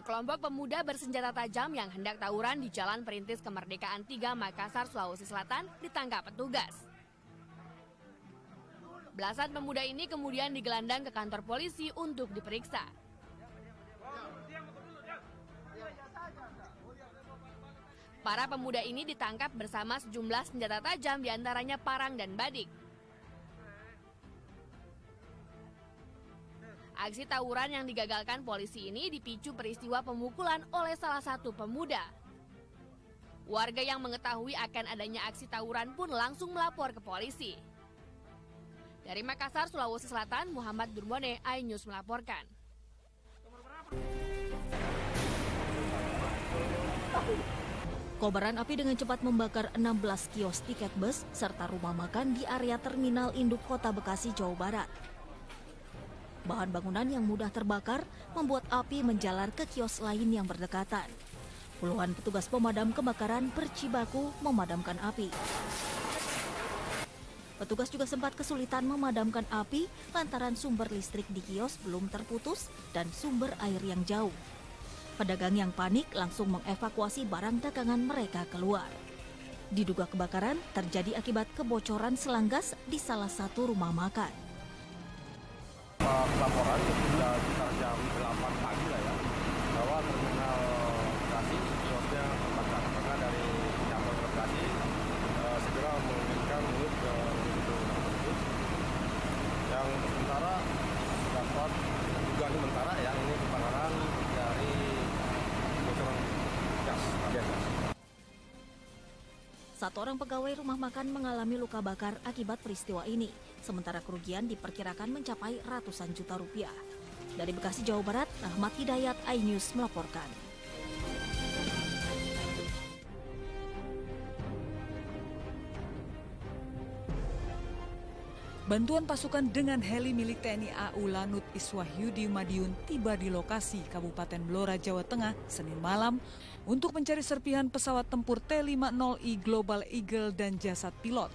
Sekelompok pemuda bersenjata tajam yang hendak tawuran di Jalan Perintis Kemerdekaan 3 Makassar, Sulawesi Selatan ditangkap petugas. Belasan pemuda ini kemudian digelandang ke kantor polisi untuk diperiksa. Para pemuda ini ditangkap bersama sejumlah senjata tajam, diantaranya parang dan badik. Aksi tawuran yang digagalkan polisi ini dipicu peristiwa pemukulan oleh salah satu pemuda. Warga yang mengetahui akan adanya aksi tawuran pun langsung melapor ke polisi. Dari Makassar, Sulawesi Selatan, Muhammad Durbone, iNews melaporkan. Kobaran api dengan cepat membakar 16 kios tiket bus serta rumah makan di area Terminal Induk Kota Bekasi, Jawa Barat. Bahan bangunan yang mudah terbakar membuat api menjalar ke kios lain yang berdekatan. Puluhan petugas pemadam kebakaran berjibaku memadamkan api. Petugas juga sempat kesulitan memadamkan api lantaran sumber listrik di kios belum terputus dan sumber air yang jauh. Pedagang yang panik langsung mengevakuasi barang dagangan mereka keluar. Diduga kebakaran terjadi akibat kebocoran selang gas di salah satu rumah makan. Laporan sudah sekitar jam 8 pagi lah ya, bahwa terminal Bekasi kiosnya terbakar. Maka dari cabang Bekasi segera mengirimkan unit ke pintu tersebut. Yang sementara dapat dugaan sementara ya, ini kebakaran dari bocoran gas. Satu orang pegawai rumah makan mengalami luka bakar akibat peristiwa ini. Sementara kerugian diperkirakan mencapai ratusan juta rupiah. Dari Bekasi, Jawa Barat, Ahmad Hidayat, iNews melaporkan. Bantuan pasukan dengan heli milik TNI AU Lanut Iswahyudi Madiun tiba di lokasi Kabupaten Blora, Jawa Tengah, Senin malam untuk mencari serpihan pesawat tempur T-50I Global Eagle dan jasad pilot.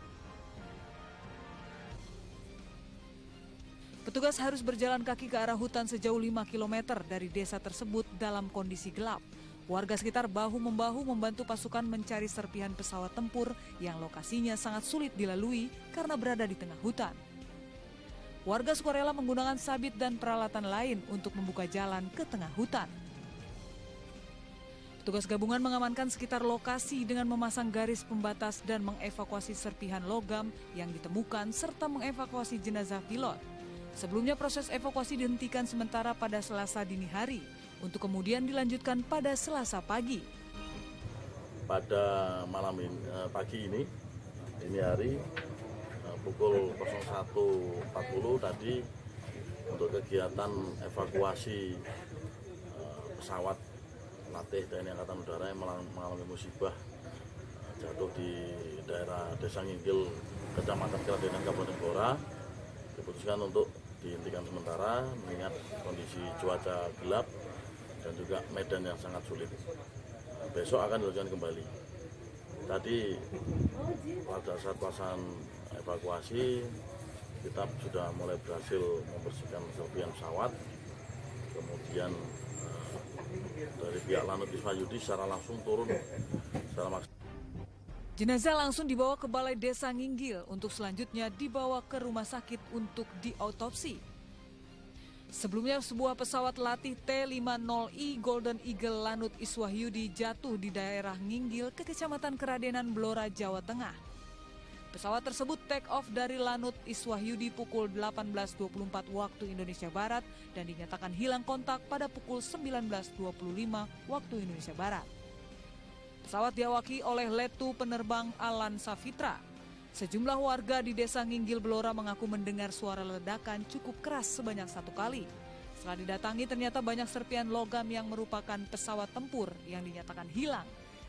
Petugas harus berjalan kaki ke arah hutan sejauh 5 km dari desa tersebut dalam kondisi gelap. Warga sekitar bahu-membahu membantu pasukan mencari serpihan pesawat tempur yang lokasinya sangat sulit dilalui karena berada di tengah hutan. Warga sukarela menggunakan sabit dan peralatan lain untuk membuka jalan ke tengah hutan. Petugas gabungan mengamankan sekitar lokasi dengan memasang garis pembatas dan mengevakuasi serpihan logam yang ditemukan serta mengevakuasi jenazah pilot. Sebelumnya proses evakuasi dihentikan sementara pada Selasa dini hari untuk kemudian dilanjutkan pada Selasa pagi. Pada malam ini, pagi ini hari pukul 01.40 tadi untuk kegiatan evakuasi pesawat latih TNI Angkatan Udara yang mengalami musibah jatuh di daerah Desa Nginggil, Kecamatan Keradenan, Kabupaten Blora, diputuskan untuk dihentikan sementara mengingat kondisi cuaca gelap dan juga medan yang sangat sulit. Besok akan dilakukan kembali. Tadi pada saat pelaksanaan evakuasi kita sudah mulai berhasil membersihkan serpihan pesawat. Kemudian dari pihak Lanut Iswahyudi secara langsung turun secara maksimal. Jenazah langsung dibawa ke Balai Desa Nginggil untuk selanjutnya dibawa ke rumah sakit untuk diautopsi. Sebelumnya sebuah pesawat latih T-50I Golden Eagle Lanut Iswahyudi jatuh di daerah Nginggil ke Kecamatan Keradenan, Blora, Jawa Tengah. Pesawat tersebut take off dari Lanut Iswahyudi pukul 18.24 waktu Indonesia Barat dan dinyatakan hilang kontak pada pukul 19.25 waktu Indonesia Barat. Pesawat diawaki oleh Letu Penerbang Alan Safitra. Sejumlah warga di Desa Nginggil, Blora mengaku mendengar suara ledakan cukup keras sebanyak 1 kali. Setelah didatangi ternyata banyak serpihan logam yang merupakan pesawat tempur yang dinyatakan hilang.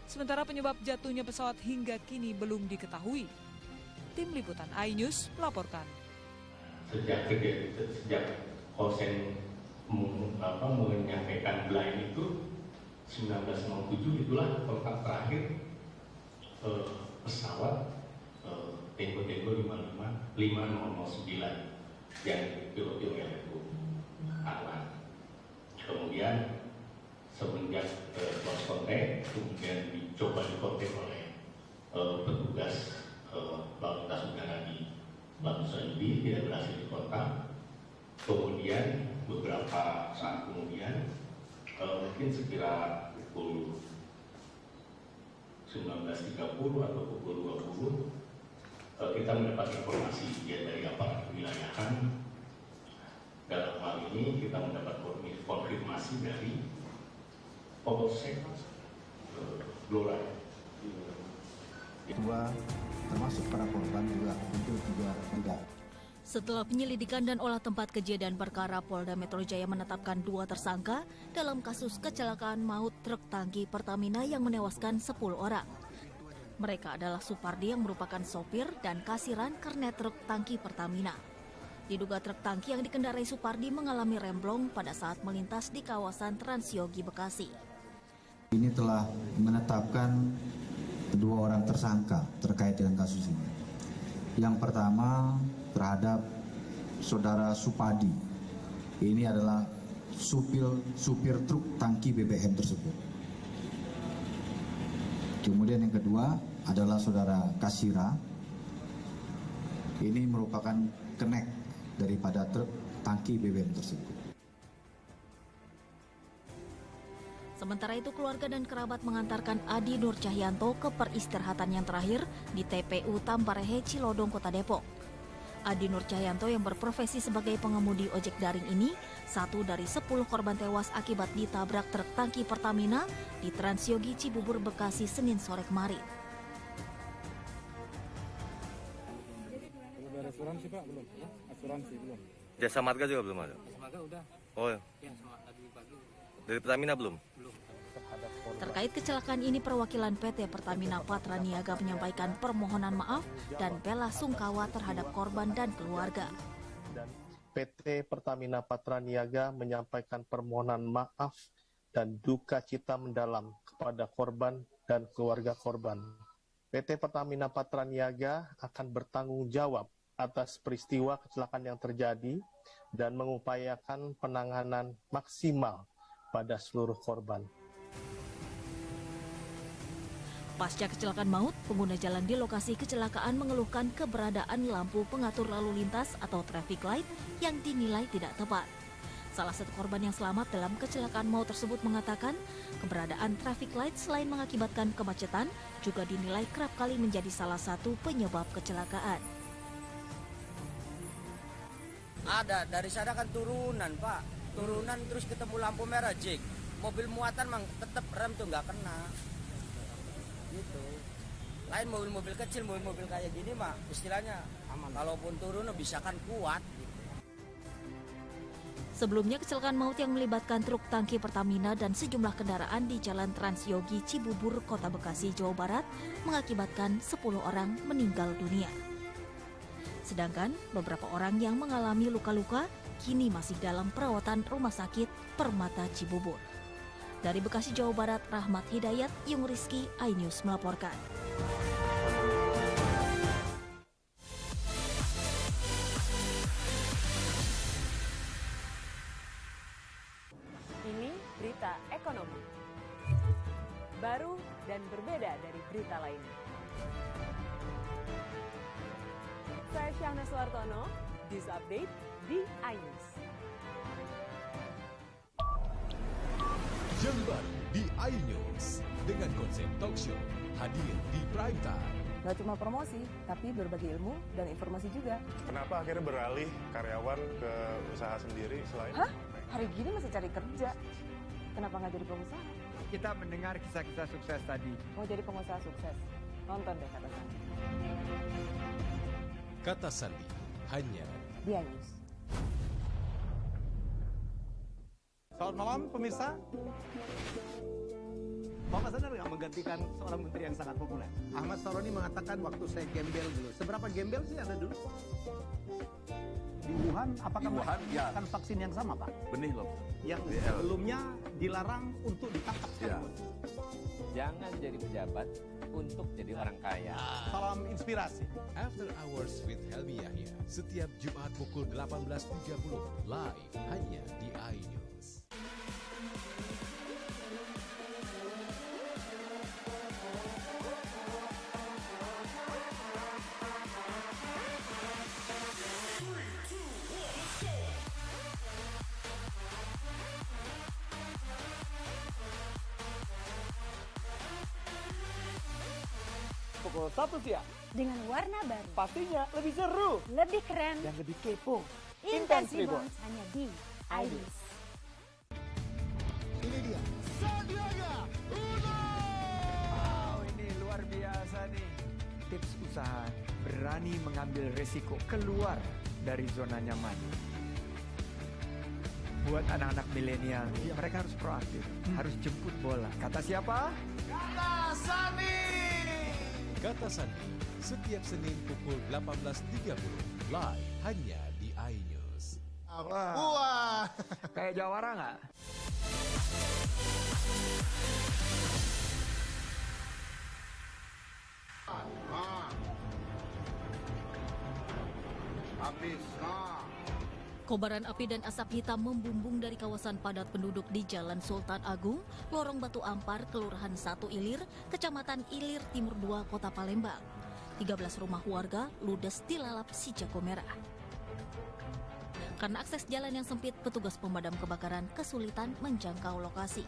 Sementara penyebab jatuhnya pesawat hingga kini belum diketahui. Tim Liputan iNews melaporkan. Sejak Hosen menyampaikan blind itu 1967 itulah kontak terakhir pesawat Tempo 5009 yang pilot oleh Alan. Kemudian semenjak lost contact, kemudian dicoba dikontak oleh petugas lalu lintas udara di Batu Sanjung, tidak berhasil dikontak. Kemudian beberapa saat kemudian, mungkin sekira pukul 19.30 atau pukul 20, kita mendapat informasi dari aparat kewilayahan. Dalam hal ini kita mendapat konfirmasi dari Polsek Blora. Dua, termasuk para korban juga untuk tiga. Setelah penyelidikan dan olah tempat kejadian perkara, Polda Metro Jaya menetapkan 2 tersangka dalam kasus kecelakaan maut truk tangki Pertamina yang menewaskan 10 orang. Mereka adalah Supardi yang merupakan sopir dan kasiran kernet truk tangki Pertamina. Diduga truk tangki yang dikendarai Supardi mengalami remblong pada saat melintas di kawasan Transyogi, Bekasi. Ini telah menetapkan 2 orang tersangka terkait dengan kasus ini. Yang pertama terhadap saudara Supadi. Ini adalah supir truk tangki BBM tersebut. Kemudian yang kedua adalah saudara Kasira. Ini merupakan kenek daripada truk tangki BBM tersebut. Sementara itu, keluarga dan kerabat mengantarkan Adi Nur Cahyanto ke peristirahatan yang terakhir di TPU Tamparehe, Cilodong, Kota Depok. Adi Nur Cahyanto yang berprofesi sebagai pengemudi ojek daring ini, satu dari 10 korban tewas akibat ditabrak truk tangki Pertamina di Transyogi Cibubur, Bekasi, Senin sore kemarin. Udah asuransi Pak belum? Asuransi belum? Jasa marga juga belum ada? Jasa marga udah. Oh ya? Ya, tadi pagi. Dari Pertamina belum? Belum. Terkait kecelakaan ini, perwakilan PT Pertamina Patraniaga menyampaikan permohonan maaf dan bela sungkawa terhadap korban dan keluarga. PT Pertamina Patraniaga menyampaikan permohonan maaf dan duka cita mendalam kepada korban dan keluarga korban. PT Pertamina Patraniaga akan bertanggung jawab atas peristiwa kecelakaan yang terjadi dan mengupayakan penanganan maksimal pada seluruh korban. Pasca kecelakaan maut, pengguna jalan di lokasi kecelakaan mengeluhkan keberadaan lampu pengatur lalu lintas atau traffic light yang dinilai tidak tepat. Salah satu korban yang selamat dalam kecelakaan maut tersebut mengatakan keberadaan traffic light selain mengakibatkan kemacetan juga dinilai kerap kali menjadi salah satu penyebab kecelakaan. Ada, dari sana kan turunan Pak. Turunan terus ketemu lampu merah jik. Mobil muatan mang tetap rem tuh nggak kena. Gitu. Lain mobil-mobil kecil, mobil-mobil kayak gini mah istilahnya aman. Kalaupun turun bisa kan kuat. Gitu. Sebelumnya kecelakaan maut yang melibatkan truk tangki Pertamina dan sejumlah kendaraan di Jalan Transyogi Cibubur, Kota Bekasi, Jawa Barat mengakibatkan 10 orang meninggal dunia. Sedangkan beberapa orang yang mengalami luka-luka kini masih dalam perawatan Rumah Sakit Permata Cibubur. Dari Bekasi, Jawa Barat, Rahmat Hidayat, Yung Rizky, iNews melaporkan. Ini berita ekonomi. Baru dan berbeda dari berita lainnya. Saya Syahna Suartono, News Update di iNews. Yang baru di iNews dengan konsep talk show hadir di prime time. Gak cuma promosi, tapi berbagi ilmu dan informasi juga. Kenapa akhirnya beralih karyawan ke usaha sendiri selain? Hah? Hari gini masih cari kerja. Kenapa nggak jadi pengusaha? Kita mendengar kisah-kisah sukses tadi. Mau jadi pengusaha sukses? Nonton deh Kata Sandi. Kata Sandi hanya di iNews. Selamat malam pemirsa. Bapak sadar nggak menggantikan seorang menteri yang sangat populer? Ahmad Saroni mengatakan waktu saya gembel dulu. Seberapa gembel sih Anda dulu? Di Wuhan, apakah menggunakan vaksin yang sama Pak? Benih loh. Yang sebelumnya dilarang untuk ditangkap. Ya. Jangan jadi pejabat untuk jadi orang kaya. Salam inspirasi. After Hours with Helmi Yahya setiap Jumat pukul 18.30 live hanya di iNews. pukul 1 siang. Dengan warna baru. Pastinya lebih seru. Lebih keren. Dan lebih kepo. Intense Reborn hanya di iNews. Ini dia Sandiaga Uno. Wow, ini luar biasa nih. Tips usaha, berani mengambil resiko, keluar dari zona nyaman. Buat anak-anak milenial, mereka harus proaktif, harus jemput bola. Kata siapa? Kata Sandi. Kata Sandi, setiap Senin pukul 18.30 live hanya di iNews. Wah, kayak jawara nggak? Habis. Kobaran api dan asap hitam membumbung dari kawasan padat penduduk di Jalan Sultan Agung, Lorong Batu Ampar, Kelurahan 1 Ilir, Kecamatan Ilir Timur 2, Kota Palembang. 13 rumah warga ludes dilalap si jago merah. Karena akses jalan yang sempit, petugas pemadam kebakaran kesulitan menjangkau lokasi.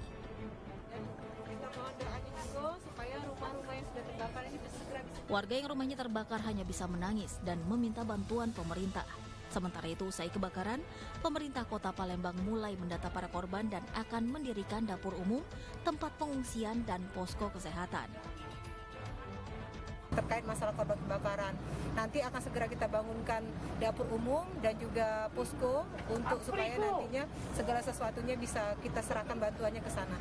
Warga yang rumahnya terbakar hanya bisa menangis dan meminta bantuan pemerintah. Sementara itu, usai kebakaran, pemerintah Kota Palembang mulai mendata para korban dan akan mendirikan dapur umum, tempat pengungsian, dan posko kesehatan. Terkait masalah korban kebakaran, nanti akan segera kita bangunkan dapur umum dan juga posko untuk supaya nantinya segala sesuatunya bisa kita serahkan bantuannya ke sana.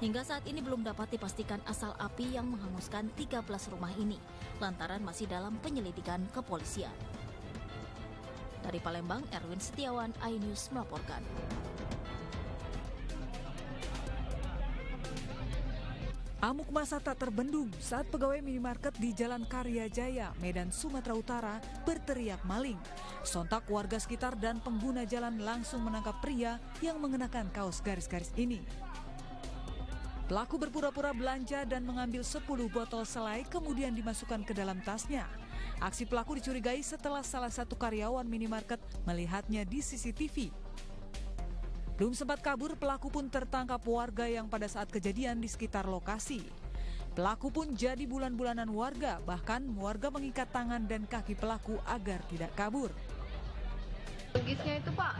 Hingga saat ini belum dapat dipastikan asal api yang menghanguskan 13 rumah ini, lantaran masih dalam penyelidikan kepolisian. Dari Palembang, Erwin Setiawan, iNews melaporkan. Amuk massa tak terbendung saat pegawai minimarket di Jalan Karya Jaya, Medan, Sumatera Utara berteriak maling. Sontak warga sekitar dan pengguna jalan langsung menangkap pria yang mengenakan kaos garis-garis ini. Pelaku berpura-pura belanja dan mengambil 10 botol selai kemudian dimasukkan ke dalam tasnya. Aksi pelaku dicurigai setelah salah satu karyawan minimarket melihatnya di CCTV. Belum sempat kabur, pelaku pun tertangkap warga yang pada saat kejadian di sekitar lokasi. Pelaku pun jadi bulan-bulanan warga, bahkan warga mengikat tangan dan kaki pelaku agar tidak kabur. Logisnya itu Pak,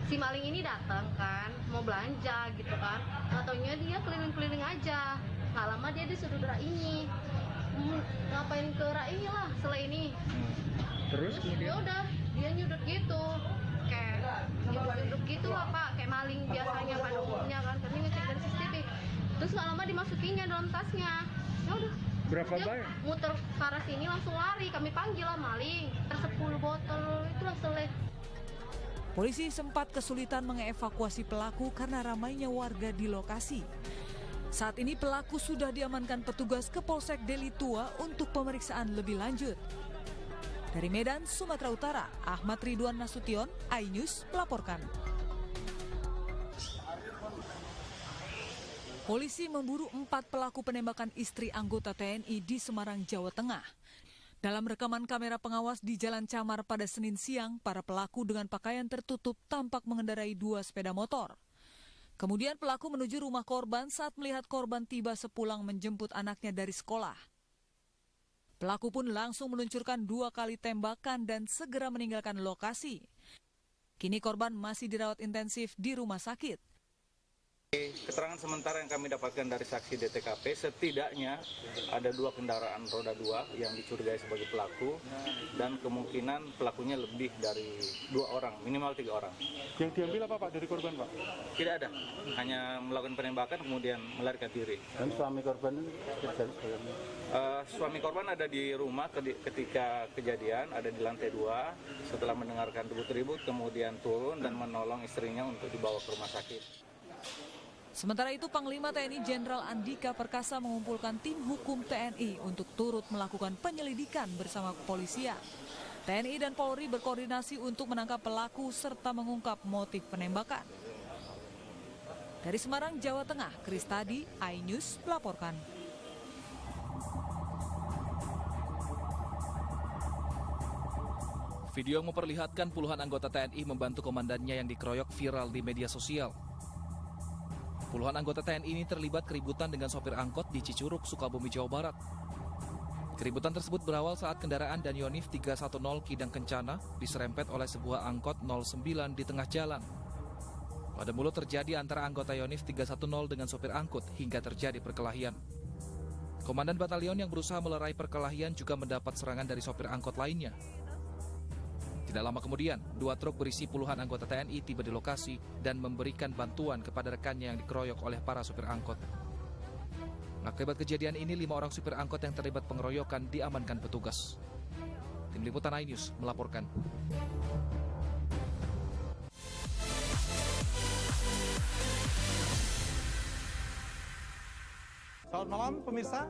si maling ini datang kan, mau belanja gitu kan, nggak taunya dia keliling-keliling aja. Nggak lama dia disuruh ini. Ngapain ke rai lah selai ini. Terus ya udah dia nyudut gitu, kayak nyudut gitu lah Pak, kayak maling biasanya pada umumnya kan. Kami ngecek dari CCTV, terus nggak lama dimasukinnya dalam tasnya. Ya udah. Berapa banyak? Muter ke arah sini langsung lari, kami panggil lah maling. 10 botol itulah selai. Polisi sempat kesulitan mengevakuasi pelaku karena ramainya warga di lokasi. Saat ini pelaku sudah diamankan petugas ke Polsek Deli Tua untuk pemeriksaan lebih lanjut. Dari Medan, Sumatera Utara, Ahmad Ridwan Nasution, iNews melaporkan. Polisi memburu 4 pelaku penembakan istri anggota TNI di Semarang, Jawa Tengah. Dalam rekaman kamera pengawas di Jalan Camar pada Senin siang, para pelaku dengan pakaian tertutup tampak mengendarai 2 sepeda motor. Kemudian pelaku menuju rumah korban saat melihat korban tiba sepulang menjemput anaknya dari sekolah. Pelaku pun langsung meluncurkan 2 kali tembakan dan segera meninggalkan lokasi. Kini korban masih dirawat intensif di rumah sakit. Keterangan sementara yang kami dapatkan dari saksi di TKP, setidaknya ada 2 kendaraan roda 2 yang dicurigai sebagai pelaku dan kemungkinan pelakunya lebih dari 2 orang, minimal 3 orang. Yang diambil apa Pak dari korban Pak? Tidak ada, hanya melakukan penembakan kemudian melarikan diri. Dan suami korban ini suami korban ada di rumah ketika kejadian, ada di lantai 2. Setelah mendengarkan ribut-ribut kemudian turun dan menolong istrinya untuk dibawa ke rumah sakit. Sementara itu, Panglima TNI Jenderal Andika Perkasa mengumpulkan tim hukum TNI untuk turut melakukan penyelidikan bersama kepolisian. TNI dan Polri berkoordinasi untuk menangkap pelaku serta mengungkap motif penembakan. Dari Semarang, Jawa Tengah, Kristadi, iNews melaporkan. Video yang memperlihatkan puluhan anggota TNI membantu komandannya yang dikeroyok viral di media sosial. Puluhan anggota TNI ini terlibat keributan dengan sopir angkot di Cicurug, Sukabumi, Jawa Barat. Keributan tersebut berawal saat kendaraan Danyonif 310 Kidang Kencana diserempet oleh sebuah angkot 09 di tengah jalan. Pada mulut terjadi antara anggota Yonif 310 dengan sopir angkut hingga terjadi perkelahian. Komandan batalion yang berusaha melerai perkelahian juga mendapat serangan dari sopir angkot lainnya. Tidak lama kemudian, 2 truk berisi puluhan anggota TNI tiba di lokasi dan memberikan bantuan kepada rekannya yang dikeroyok oleh para supir angkot. Akibat kejadian ini, 5 orang supir angkot yang terlibat pengeroyokan diamankan petugas. Tim Liputan iNews melaporkan. Selamat malam pemirsa.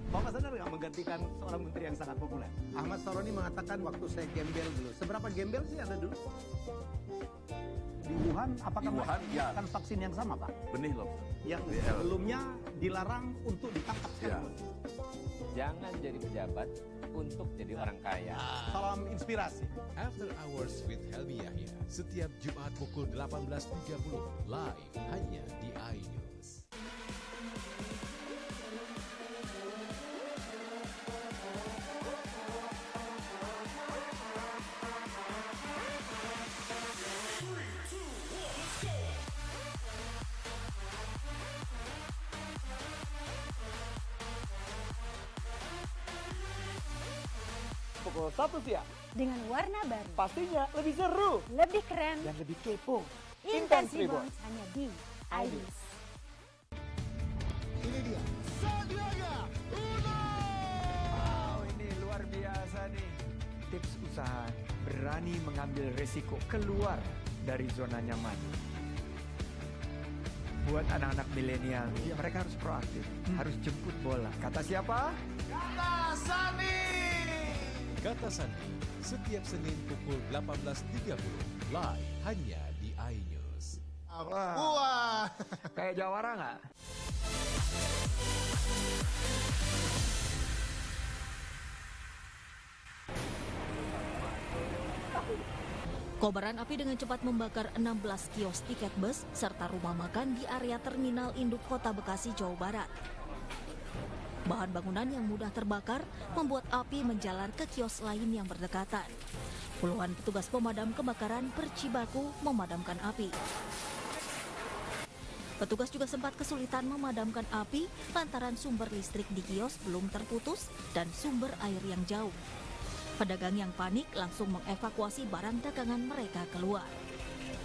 Bapak sadar nggak menggantikan seorang menteri yang sangat populer? Ahmad Saroni mengatakan waktu saya gembel dulu. Seberapa gembel sih Anda dulu? Di Wuhan, apakah melakukan vaksin yang sama, Pak? Benih loh. Yang sebelumnya dilarang untuk ditangkap sekarang. Jangan jadi pejabat untuk jadi orang kaya. Salam inspirasi. After Hours with Helmi Yahya, setiap Jumat pukul 18.30, live hanya di iNews. Pukul 1 siang. Dengan warna baru. Pastinya lebih seru. Lebih keren. Dan lebih kepo. Intense Reborn hanya di iNews. Ini dia. Sandiaga Uno. Wow, ini luar biasa nih. Tips usaha berani mengambil resiko keluar dari zona nyaman. Buat anak-anak milenial, mereka harus proaktif, harus jemput bola. Kata siapa? Kata Sandi. Kata Sandi, setiap Senin pukul 18.30, live hanya di iNews. Wah, kayak jawara nggak? Kobaran api dengan cepat membakar 16 kios tiket bus serta rumah makan di area Terminal Induk Kota Bekasi, Jawa Barat. Bahan bangunan yang mudah terbakar membuat api menjalar ke kios lain yang berdekatan. Puluhan petugas pemadam kebakaran berjibaku memadamkan api. Petugas juga sempat kesulitan memadamkan api lantaran sumber listrik di kios belum terputus dan sumber air yang jauh. Pedagang yang panik langsung mengevakuasi barang dagangan mereka keluar.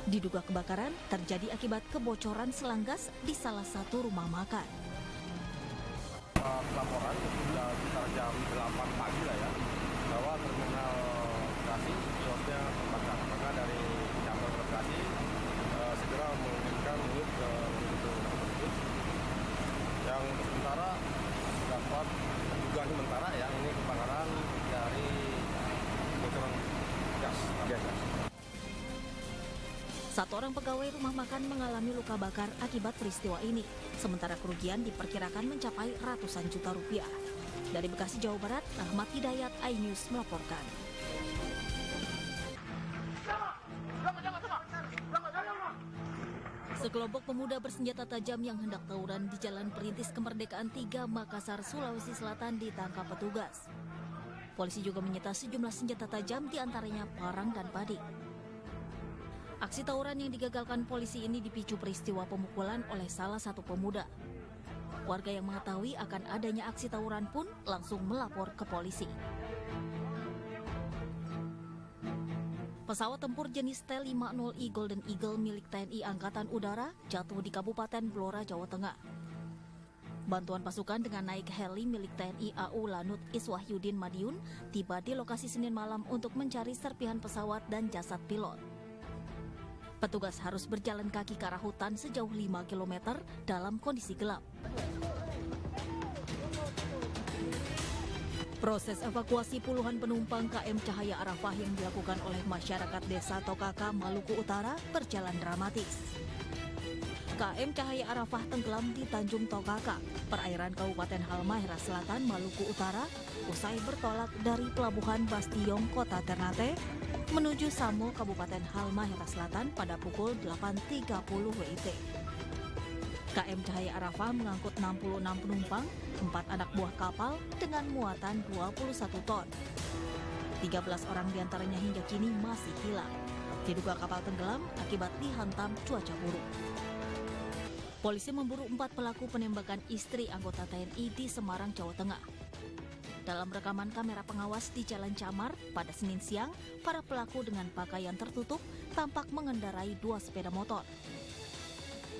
Diduga kebakaran terjadi akibat kebocoran selang gas di salah satu rumah makan. Laporan sudah sekitar jam 8 pagi lah ya, bahwa terminal Bekasi kiosnya terbakar. Maka dari cabang Bekasi segera mengirimkan unit ke gedung tersebut. Yang untuk sementara dapat dugaan sementara ya, ini kebakaran dari bocoran gas. Satu orang pegawai rumah makan mengalami luka bakar akibat peristiwa ini. Sementara kerugian diperkirakan mencapai ratusan juta rupiah. Dari Bekasi, Jawa Barat, Ahmad Hidayat, iNews melaporkan. Sekelompok pemuda bersenjata tajam yang hendak tawuran di Jalan Perintis Kemerdekaan 3, Makassar, Sulawesi Selatan ditangkap petugas. Polisi juga menyita sejumlah senjata tajam, diantaranya parang dan padi. Aksi tawuran yang digagalkan polisi ini dipicu peristiwa pemukulan oleh salah satu pemuda. Warga yang mengetahui akan adanya aksi tawuran pun langsung melapor ke polisi. Pesawat tempur jenis T-50I Golden Eagle milik TNI Angkatan Udara jatuh di Kabupaten Blora, Jawa Tengah. Bantuan pasukan dengan naik heli milik TNI AU Lanut Iswahyudin Madiun tiba di lokasi Senin malam untuk mencari serpihan pesawat dan jasad pilot. Petugas harus berjalan kaki ke arah hutan sejauh 5 km dalam kondisi gelap. Proses evakuasi puluhan penumpang KM Cahaya Arafah yang dilakukan oleh masyarakat Desa Tokaka, Maluku Utara berjalan dramatis. KM Cahaya Arafah tenggelam di Tanjung Tokaka, perairan Kabupaten Halmahera Selatan, Maluku Utara, usai bertolak dari Pelabuhan Bastiong, Kota Ternate menuju Samo, Kabupaten Halmahera Selatan pada pukul 8.30 WIT. KM Cahaya Arafah mengangkut 66 penumpang, 4 anak buah kapal dengan muatan 21 ton. 13 orang diantaranya hingga kini masih hilang. Diduga kapal tenggelam akibat dihantam cuaca buruk. Polisi memburu 4 pelaku penembakan istri anggota TNI di Semarang, Jawa Tengah. Dalam rekaman kamera pengawas di Jalan Camar pada Senin siang, para pelaku dengan pakaian tertutup tampak mengendarai 2 sepeda motor.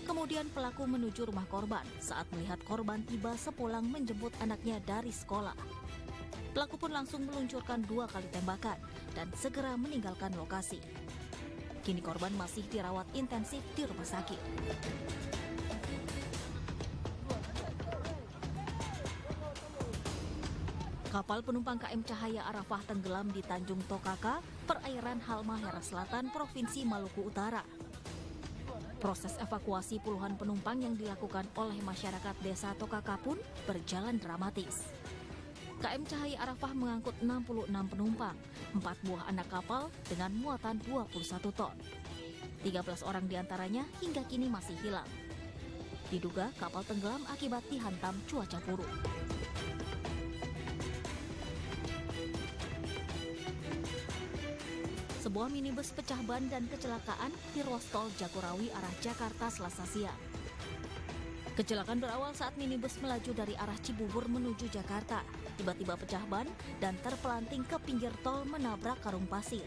Kemudian pelaku menuju rumah korban saat melihat korban tiba sepulang menjemput anaknya dari sekolah. Pelaku pun langsung meluncurkan 2 kali tembakan dan segera meninggalkan lokasi. Kini korban masih dirawat intensif di rumah sakit. Kapal penumpang KM Cahaya Arafah tenggelam di Tanjung Tokaka, perairan Halmahera Selatan, Provinsi Maluku Utara. Proses evakuasi puluhan penumpang yang dilakukan oleh masyarakat desa Tokaka pun berjalan dramatis. KM Cahaya Arafah mengangkut 66 penumpang, 4 buah anak kapal dengan muatan 21 ton. 13 orang diantaranya hingga kini masih hilang. Diduga kapal tenggelam akibat dihantam cuaca buruk. Sebuah minibus pecah ban dan kecelakaan di ruas tol Jagorawi arah Jakarta Selasa siang. Kecelakaan berawal saat minibus melaju dari arah Cibubur menuju Jakarta. Tiba-tiba pecah ban dan terpelanting ke pinggir tol menabrak karung pasir.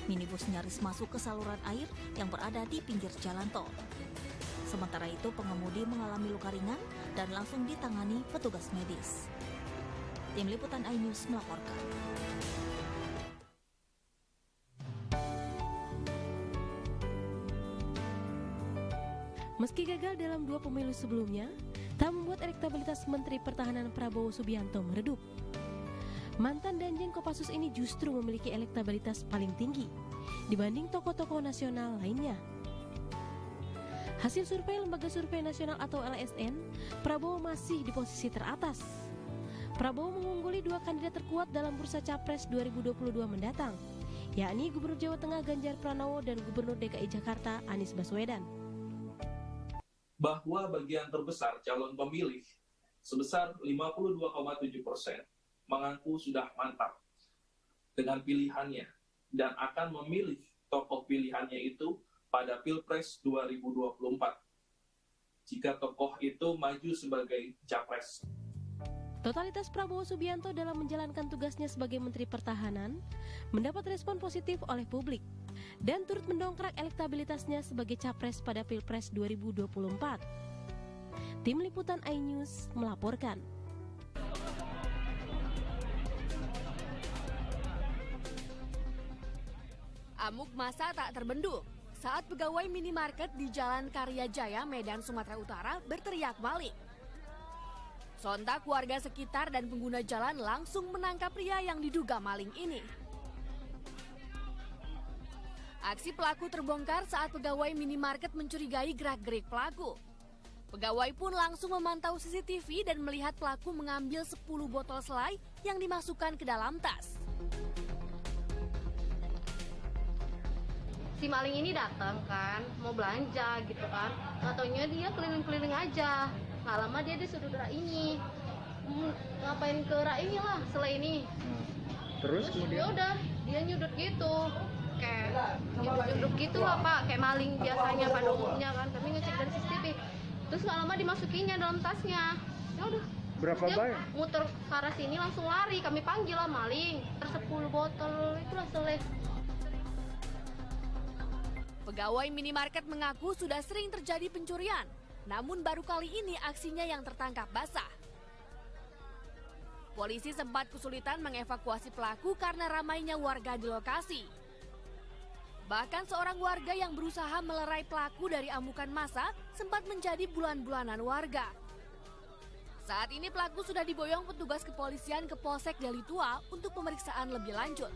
Minibus nyaris masuk ke saluran air yang berada di pinggir jalan tol. Sementara itu pengemudi mengalami luka ringan dan langsung ditangani petugas medis. Tim Liputan iNews melaporkan. Meski gagal dalam 2 pemilu sebelumnya, tak membuat elektabilitas Menteri Pertahanan Prabowo Subianto meredup. Mantan Danjen Kopassus ini justru memiliki elektabilitas paling tinggi dibanding tokoh-tokoh nasional lainnya. Hasil survei Lembaga Survei Nasional atau LSN, Prabowo masih di posisi teratas. Prabowo mengungguli 2 kandidat terkuat dalam bursa Capres 2022 mendatang, yakni Gubernur Jawa Tengah Ganjar Pranowo dan Gubernur DKI Jakarta Anies Baswedan. Bahwa bagian terbesar calon pemilih sebesar 52,7% mengaku sudah mantap dengan pilihannya dan akan memilih tokoh pilihannya itu pada Pilpres 2024 jika tokoh itu maju sebagai capres. Totalitas Prabowo Subianto dalam menjalankan tugasnya sebagai Menteri Pertahanan mendapat respon positif oleh publik dan turut mendongkrak elektabilitasnya sebagai capres pada Pilpres 2024. Tim Liputan iNews melaporkan. Amuk massa tak terbendung saat pegawai minimarket di Jalan Karya Jaya, Medan, Sumatera Utara berteriak maling. Sontak warga sekitar dan pengguna jalan langsung menangkap pria yang diduga maling ini. Aksi pelaku terbongkar saat pegawai minimarket mencurigai gerak-gerik pelaku. Pegawai pun langsung memantau CCTV dan melihat pelaku mengambil 10 botol selai yang dimasukkan ke dalam tas. Si maling ini datang kan, mau belanja gitu kan. Nggak taunya dia keliling-keliling aja. Nggak lama dia disuruh rak ini. Ngapain ke rak ini lah, selai ini. Terus kemudian? Udah, dia nyudut gitu. Kayak nyudut gitu lah Pak, kayak maling biasanya pada umumnya kan. Kami ngecek dari CCTV. Terus nggak lama dimasukinnya dalam tasnya. Ya udah. Berapa banyak? Muter ke arah sini langsung lari. Kami panggil lah maling. Terus 10 botol itulah selai. Pegawai minimarket mengaku sudah sering terjadi pencurian, namun baru kali ini aksinya yang tertangkap basah. Polisi sempat kesulitan mengevakuasi pelaku karena ramainya warga di lokasi. Bahkan seorang warga yang berusaha melerai pelaku dari amukan massa sempat menjadi bulan-bulanan warga. Saat ini pelaku sudah diboyong petugas kepolisian ke Polsek Deli Tua untuk pemeriksaan lebih lanjut.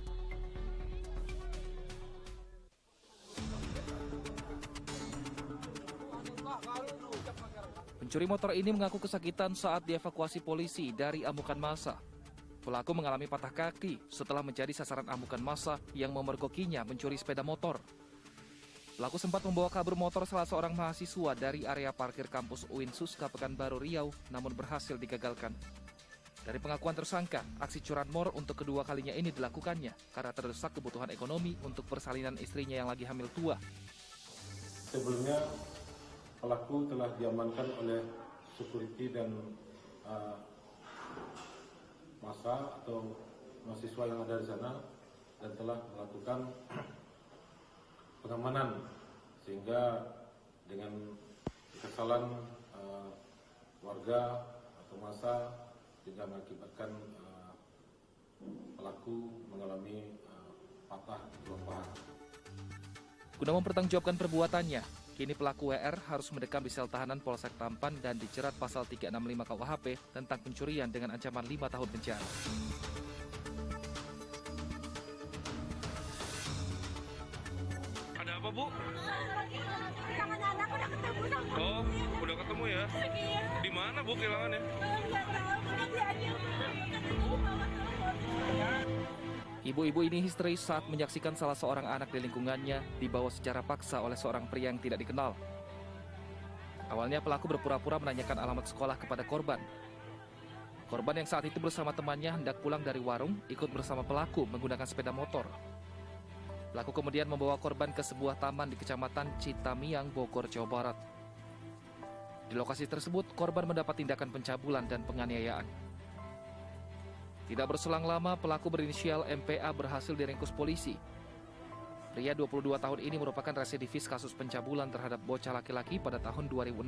Pencuri motor ini mengaku kesakitan saat dievakuasi polisi dari amukan massa. Pelaku mengalami patah kaki setelah menjadi sasaran amukan massa yang memergokinya mencuri sepeda motor. Pelaku sempat membawa kabur motor salah seorang mahasiswa dari area parkir kampus UIN Suska Pekanbaru Riau, namun berhasil digagalkan. Dari pengakuan tersangka, aksi curanmor untuk kedua kalinya ini dilakukannya karena terdesak kebutuhan ekonomi untuk persalinan istrinya yang lagi hamil tua. Sebelumnya, pelaku telah diamankan oleh security dan massa atau mahasiswa yang ada di sana dan telah melakukan pengamanan, sehingga dengan kesalahan warga atau massa sehingga mengakibatkan pelaku mengalami patah tulang paha. Guna mempertanggungjawabkan perbuatannya, kini pelaku WR harus mendekam di sel tahanan Polsek Tampan dan dijerat pasal 365 KUHP tentang pencurian dengan ancaman 5 tahun penjara. Ada apa, Bu? Anak udah ketemu sama. Oh, udah ketemu ya? Iya. Di mana, Bu, kehilangannya? Enggak tahu, udah diambil. Ibu-ibu ini histeris saat menyaksikan salah seorang anak di lingkungannya dibawa secara paksa oleh seorang pria yang tidak dikenal. Awalnya pelaku berpura-pura menanyakan alamat sekolah kepada korban. Korban yang saat itu bersama temannya hendak pulang dari warung ikut bersama pelaku menggunakan sepeda motor. Pelaku kemudian membawa korban ke sebuah taman di Kecamatan Citamiang, Bogor, Jawa Barat. Di lokasi tersebut, korban mendapat tindakan pencabulan dan penganiayaan. Tidak berselang lama, pelaku berinisial MPA berhasil diringkus polisi. Pria 22 tahun ini merupakan residivis kasus pencabulan terhadap bocah laki-laki pada tahun 2016.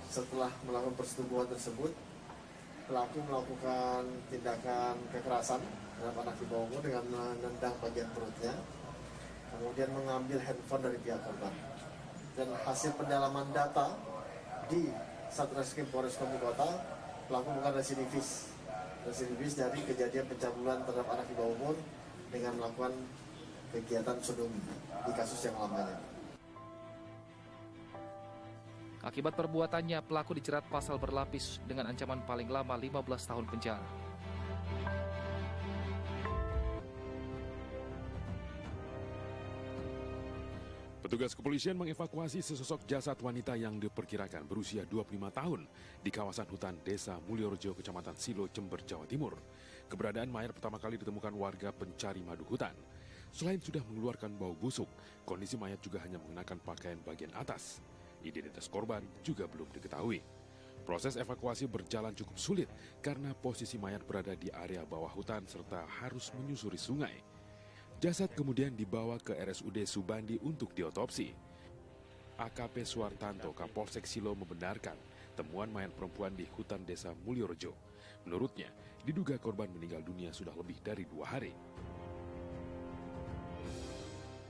Setelah melakukan persetubuhan tersebut, pelaku melakukan tindakan kekerasan terhadap anak di bawah umur dengan menendang bagian perutnya, kemudian mengambil handphone dari pihak korban. Dan hasil pendalaman data di Satreskrim Polres Kota, pelaku bukan residivis dari kejadian pencabulan terhadap anak di bawah umur dengan melakukan kegiatan sodomi di kasus yang lamanya. Akibat perbuatannya, pelaku dijerat pasal berlapis dengan ancaman paling lama 15 tahun penjara. Petugas kepolisian mengevakuasi sesosok jasad wanita yang diperkirakan berusia 25 tahun di kawasan hutan Desa Mulyorejo, Kecamatan Silo, Jember, Jawa Timur. Keberadaan mayat pertama kali ditemukan warga pencari madu hutan. Selain sudah mengeluarkan bau busuk, kondisi mayat juga hanya mengenakan pakaian bagian atas. Identitas korban juga belum diketahui. Proses evakuasi berjalan cukup sulit karena posisi mayat berada di area bawah hutan serta harus menyusuri sungai. Jasad kemudian dibawa ke RSUD Subandi untuk diotopsi. AKP Suartanto, Kapolsek Silo, membenarkan temuan mayat perempuan di hutan Desa Mulyorejo. Menurutnya, diduga korban meninggal dunia sudah lebih dari 2 hari.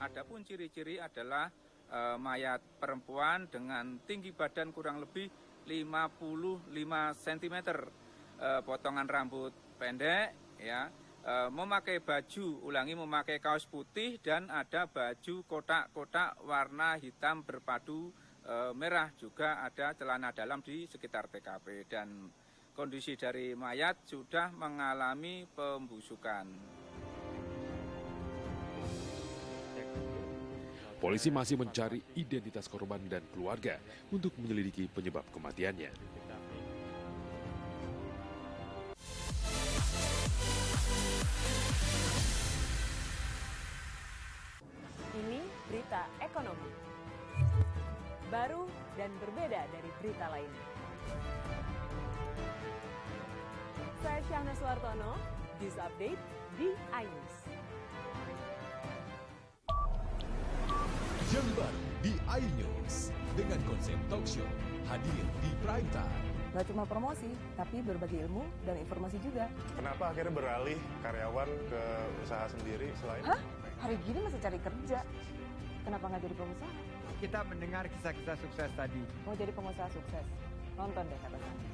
Adapun ciri-ciri adalah mayat perempuan dengan tinggi badan kurang lebih 55 cm, potongan rambut pendek, ya, memakai kaos putih dan ada baju kotak-kotak warna hitam berpadu merah, juga ada celana dalam di sekitar TKP dan kondisi dari mayat sudah mengalami pembusukan. Polisi masih mencari identitas korban dan keluarga untuk menyelidiki penyebab kematiannya. Ini berita ekonomi. Baru dan berbeda dari berita lainnya. Saya Syahna Suartono, News Update di iNews. Jember di iNews dengan konsep talk show hadir di prime time. Nggak cuma promosi, tapi berbagi ilmu dan informasi juga. Kenapa akhirnya beralih karyawan ke usaha sendiri selain? Hah? Hari gini masih cari kerja. Kenapa nggak jadi pengusaha? Kita mendengar kisah-kisah sukses tadi. Mau jadi pengusaha sukses? Nonton deh Kata Sandi.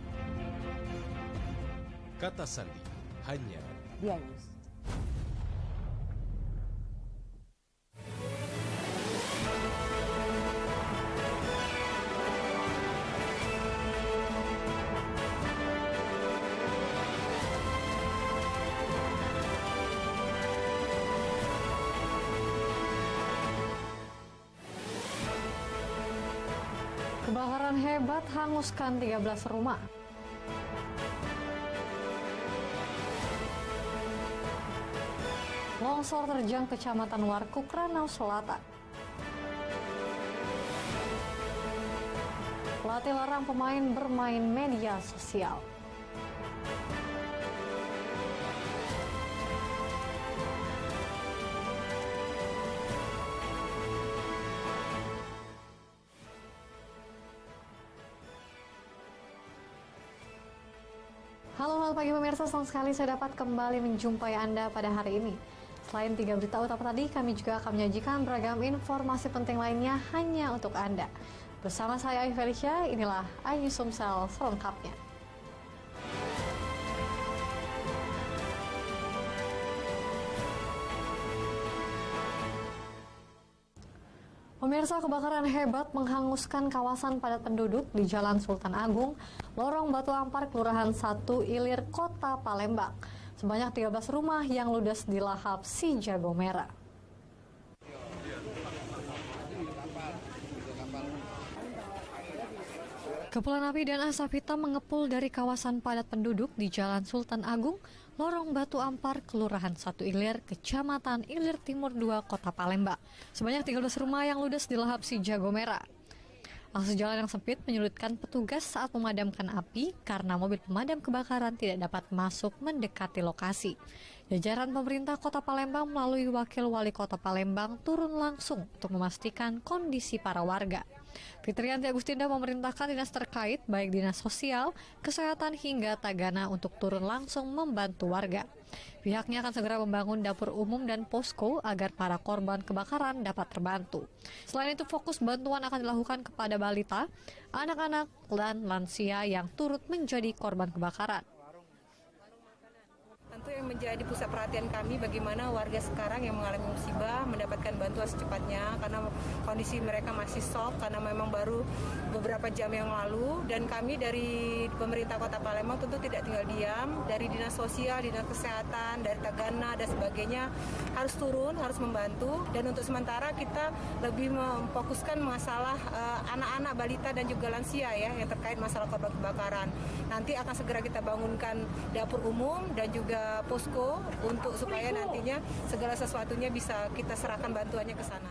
Kata Sandi hanya di iNews. Kebakaran hebat hanguskan 13 rumah. Longsor terjang Kecamatan Warkuk, Ranau Selatan. Pelatih larang pemain bermain media sosial. Halo pagi pemirsa, senang sekali saya dapat kembali menjumpai Anda pada hari ini. Selain 3 berita utama tadi, kami juga akan menyajikan beragam informasi penting lainnya hanya untuk Anda. Bersama saya Ayu Felicia, inilah iNews Sumsel selengkapnya. Pemirsa, kebakaran hebat menghanguskan kawasan padat penduduk di Jalan Sultan Agung, Lorong Batu Ampar, Kelurahan 1 Ilir, Kota Palembang. Sebanyak 13 rumah yang ludes dilahap si jago merah. Kepulan api dan asap hitam mengepul dari kawasan padat penduduk di Jalan Sultan Agung, Lorong Batu Ampar, Kelurahan 1 Ilir, Kecamatan Ilir Timur 2, Kota Palembang. Sebanyak 13 rumah yang ludes dilahap si jago merah. Akses jalan yang sempit menyulitkan petugas saat memadamkan api karena mobil pemadam kebakaran tidak dapat masuk mendekati lokasi. Jajaran pemerintah Kota Palembang melalui Wakil Wali Kota Palembang turun langsung untuk memastikan kondisi para warga. Fitriyanti Agustinda memerintahkan dinas terkait baik dinas sosial, kesehatan hingga Tagana untuk turun langsung membantu warga. Pihaknya akan segera membangun dapur umum dan posko agar para korban kebakaran dapat terbantu. Selain itu, fokus bantuan akan dilakukan kepada balita, anak-anak, dan lansia yang turut menjadi korban kebakaran. Tentu yang menjadi pusat perhatian kami bagaimana warga sekarang yang mengalami musibah mendapatkan bantuan secepatnya karena kondisi mereka masih shock karena memang baru beberapa jam yang lalu, dan kami dari pemerintah Kota Palembang tentu tidak tinggal diam, dari dinas sosial, dinas kesehatan, dari Tagana dan sebagainya harus turun, harus membantu, dan untuk sementara kita lebih memfokuskan masalah anak-anak, balita dan juga lansia ya yang terkait masalah korban kebakaran. Nanti akan segera kita bangunkan dapur umum dan juga posko untuk supaya nantinya segala sesuatunya bisa kita serahkan bantuannya ke sana.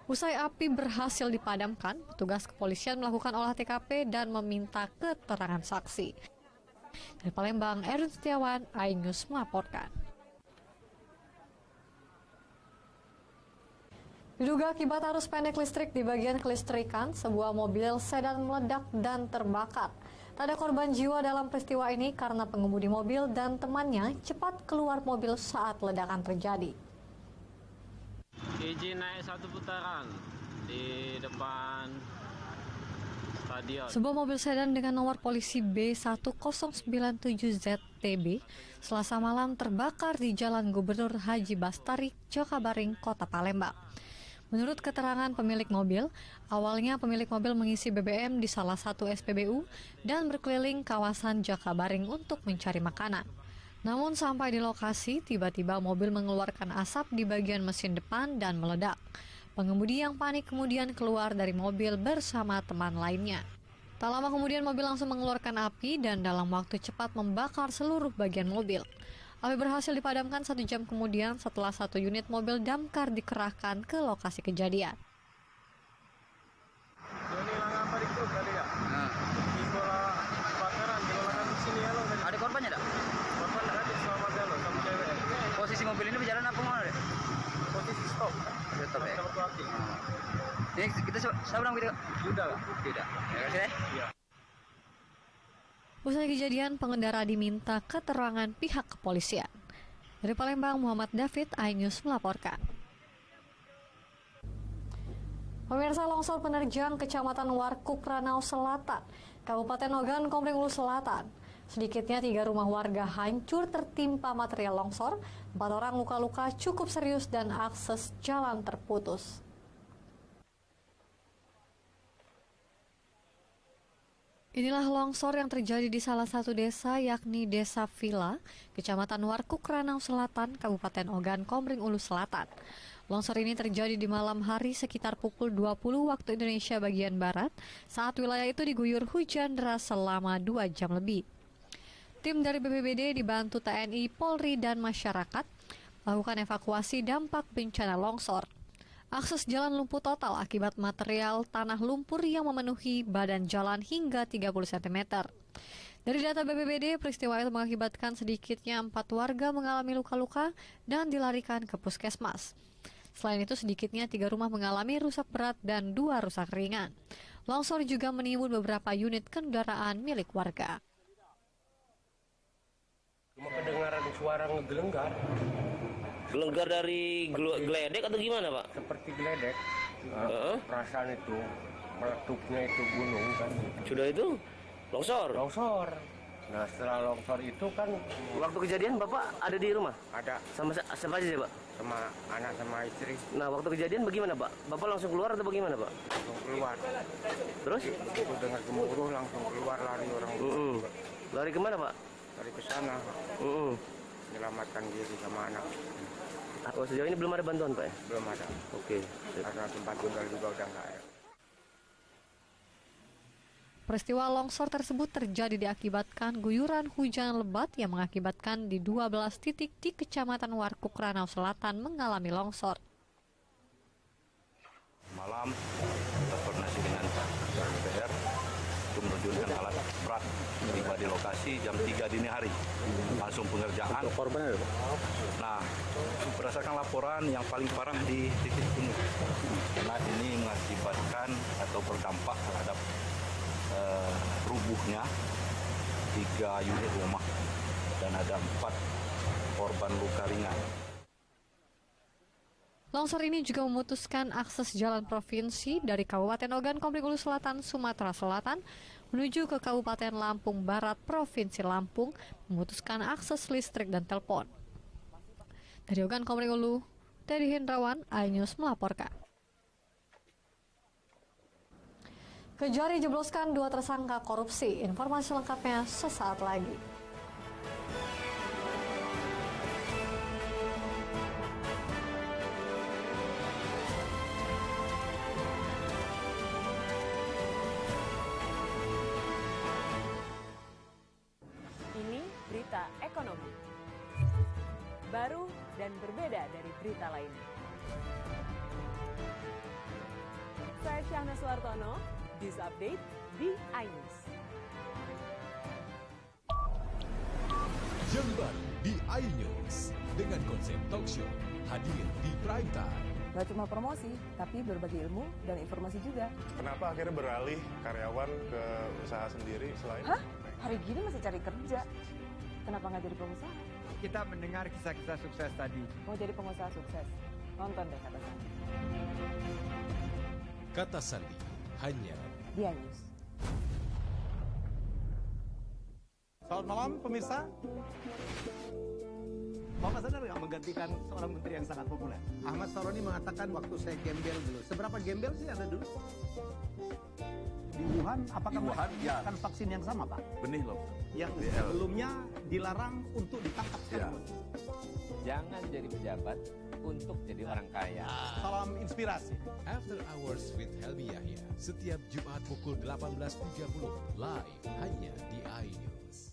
Usai api berhasil dipadamkan, petugas kepolisian melakukan olah TKP dan meminta keterangan saksi. Dari Palembang, Erwin Setiawan, iNews melaporkan. Diduga akibat arus pendek listrik di bagian kelistrikan, sebuah mobil sedan meledak dan terbakar. Tak ada korban jiwa dalam peristiwa ini karena pengemudi mobil dan temannya cepat keluar mobil saat ledakan terjadi. Izin naik satu putaran di depan stadion. Sebuah mobil sedan dengan nomor polisi B1097ZTB Selasa malam terbakar di Jalan Gubernur Haji Bastari, Jakabaring, Kota Palembang. Menurut keterangan pemilik mobil, awalnya pemilik mobil mengisi BBM di salah satu SPBU dan berkeliling kawasan Jakabaring untuk mencari makanan. Namun sampai di lokasi, tiba-tiba mobil mengeluarkan asap di bagian mesin depan dan meledak. Pengemudi yang panik kemudian keluar dari mobil bersama teman lainnya. Tak lama kemudian mobil langsung mengeluarkan api dan dalam waktu cepat membakar seluruh bagian mobil. Api berhasil dipadamkan 1 jam kemudian setelah 1 unit mobil damkar dikerahkan ke lokasi kejadian. Ada korbannya tak? Korban tak ada, sama galo, sama cewek. Posisi mobil ini berjalan apa mana deh? Posisi stop. Stop ya? Ini kita seberang kita? Sudah lah. Tidak. Ya kasih deh. Iya. Usai kejadian, pengendara diminta keterangan pihak kepolisian. Dari Palembang, Muhammad David, iNews melaporkan. Pemirsa, longsor penerjang Kecamatan Warkuk, Ranau Selatan, Kabupaten Ogan Komering Ulu Selatan. Sedikitnya 3 rumah warga hancur tertimpa material longsor, 4 orang luka-luka cukup serius dan akses jalan terputus. Inilah longsor yang terjadi di salah satu desa, yakni Desa Villa, Kecamatan Warkuk, Ranau Selatan, Kabupaten Ogan Komering Ulu Selatan. Longsor ini terjadi di malam hari sekitar pukul 20 waktu Indonesia bagian Barat saat wilayah itu diguyur hujan deras selama 2 jam lebih. Tim dari BPBD dibantu TNI, Polri, dan masyarakat melakukan evakuasi dampak bencana longsor. Akses jalan lumpuh total akibat material tanah lumpur yang memenuhi badan jalan hingga 30 cm. Dari data BPBD, peristiwa itu mengakibatkan sedikitnya 4 warga mengalami luka-luka dan dilarikan ke puskesmas. Selain itu, sedikitnya 3 rumah mengalami rusak berat dan 2 rusak ringan. Longsor juga menimbun beberapa unit kendaraan milik warga. Cuma kedengaran suara ngegelenggar. Gelenggar dari geledek atau gimana, Pak? Seperti geledek. Perasaan itu meletupnya itu gunung kan. Sudah itu longsor. Longsor. Nah setelah longsor itu kan. Waktu kejadian Bapak ada di rumah? Ada. Sama siapa aja, Pak? Sama anak sama istri. Nah waktu kejadian bagaimana, Pak? Bapak langsung keluar atau bagaimana, Pak? Langsung keluar. Terus? Aku dengar gemuruh langsung keluar lari orang. Lari kemana, Pak? Lari ke sana. Menyelamatkan diri sama anak. Oh, sejauh ini belum ada bantuan, Pak? Ya? Belum ada. Oke. Karena tempat tinggal juga udah nggak ada. Peristiwa longsor tersebut terjadi diakibatkan guyuran hujan lebat yang mengakibatkan di 12 titik di Kecamatan Warkuk, Ranau Selatan mengalami longsor. Malam berkoordinasi dengan DPR untuk menerjunkan alat berat, tiba di lokasi jam 3 dini hari, langsung pengerjaan. Korban? Nah, berdasarkan laporan yang paling parah di titik ini, karena ini mengakibatkan atau berdampak terhadap rubuhnya 3 unit rumah dan ada 4 korban luka ringan. Longsor ini juga memutuskan akses jalan provinsi dari Kabupaten Ogan Komering Ulu Selatan, Sumatera Selatan menuju ke Kabupaten Lampung Barat, Provinsi Lampung, memutuskan akses listrik dan telepon. Dari Ogan Komering Ulu, Teddy Hendrawan, iNews melaporkan. Kejari jebloskan 2 tersangka korupsi. Informasi lengkapnya sesaat lagi. Ini berita ekonomi. Baru dan berbeda dari berita lainnya. Saya Syahna Suartono. This update di iNews. Yang baru di iNews dengan konsep talk show hadir di prime time. Gak cuma promosi, tapi berbagi ilmu dan informasi juga. Kenapa akhirnya beralih karyawan ke usaha sendiri selain? Hah? Hari gini masih cari kerja. Kenapa nggak jadi pengusaha? Kita mendengar kisah-kisah sukses tadi. Mau jadi pengusaha sukses? Nonton deh Kata Sandi. Kata Sandi hanya di iNews. Selamat malam pemirsa. Bapak sadar nggak menggantikan seorang menteri yang sangat populer? Ahmad Saroni mengatakan waktu saya gembel dulu. Seberapa gembel sih Anda dulu? Di Wuhan, apakah menggunakan vaksin yang sama, Pak? Benih loh. Yang sebelumnya dilarang untuk ditangkap sekarang. Jangan jadi pejabat untuk jadi orang kaya. Salam inspirasi. After Hours with Helmi Yahya setiap Jumat pukul 18.30 live hanya di iNews.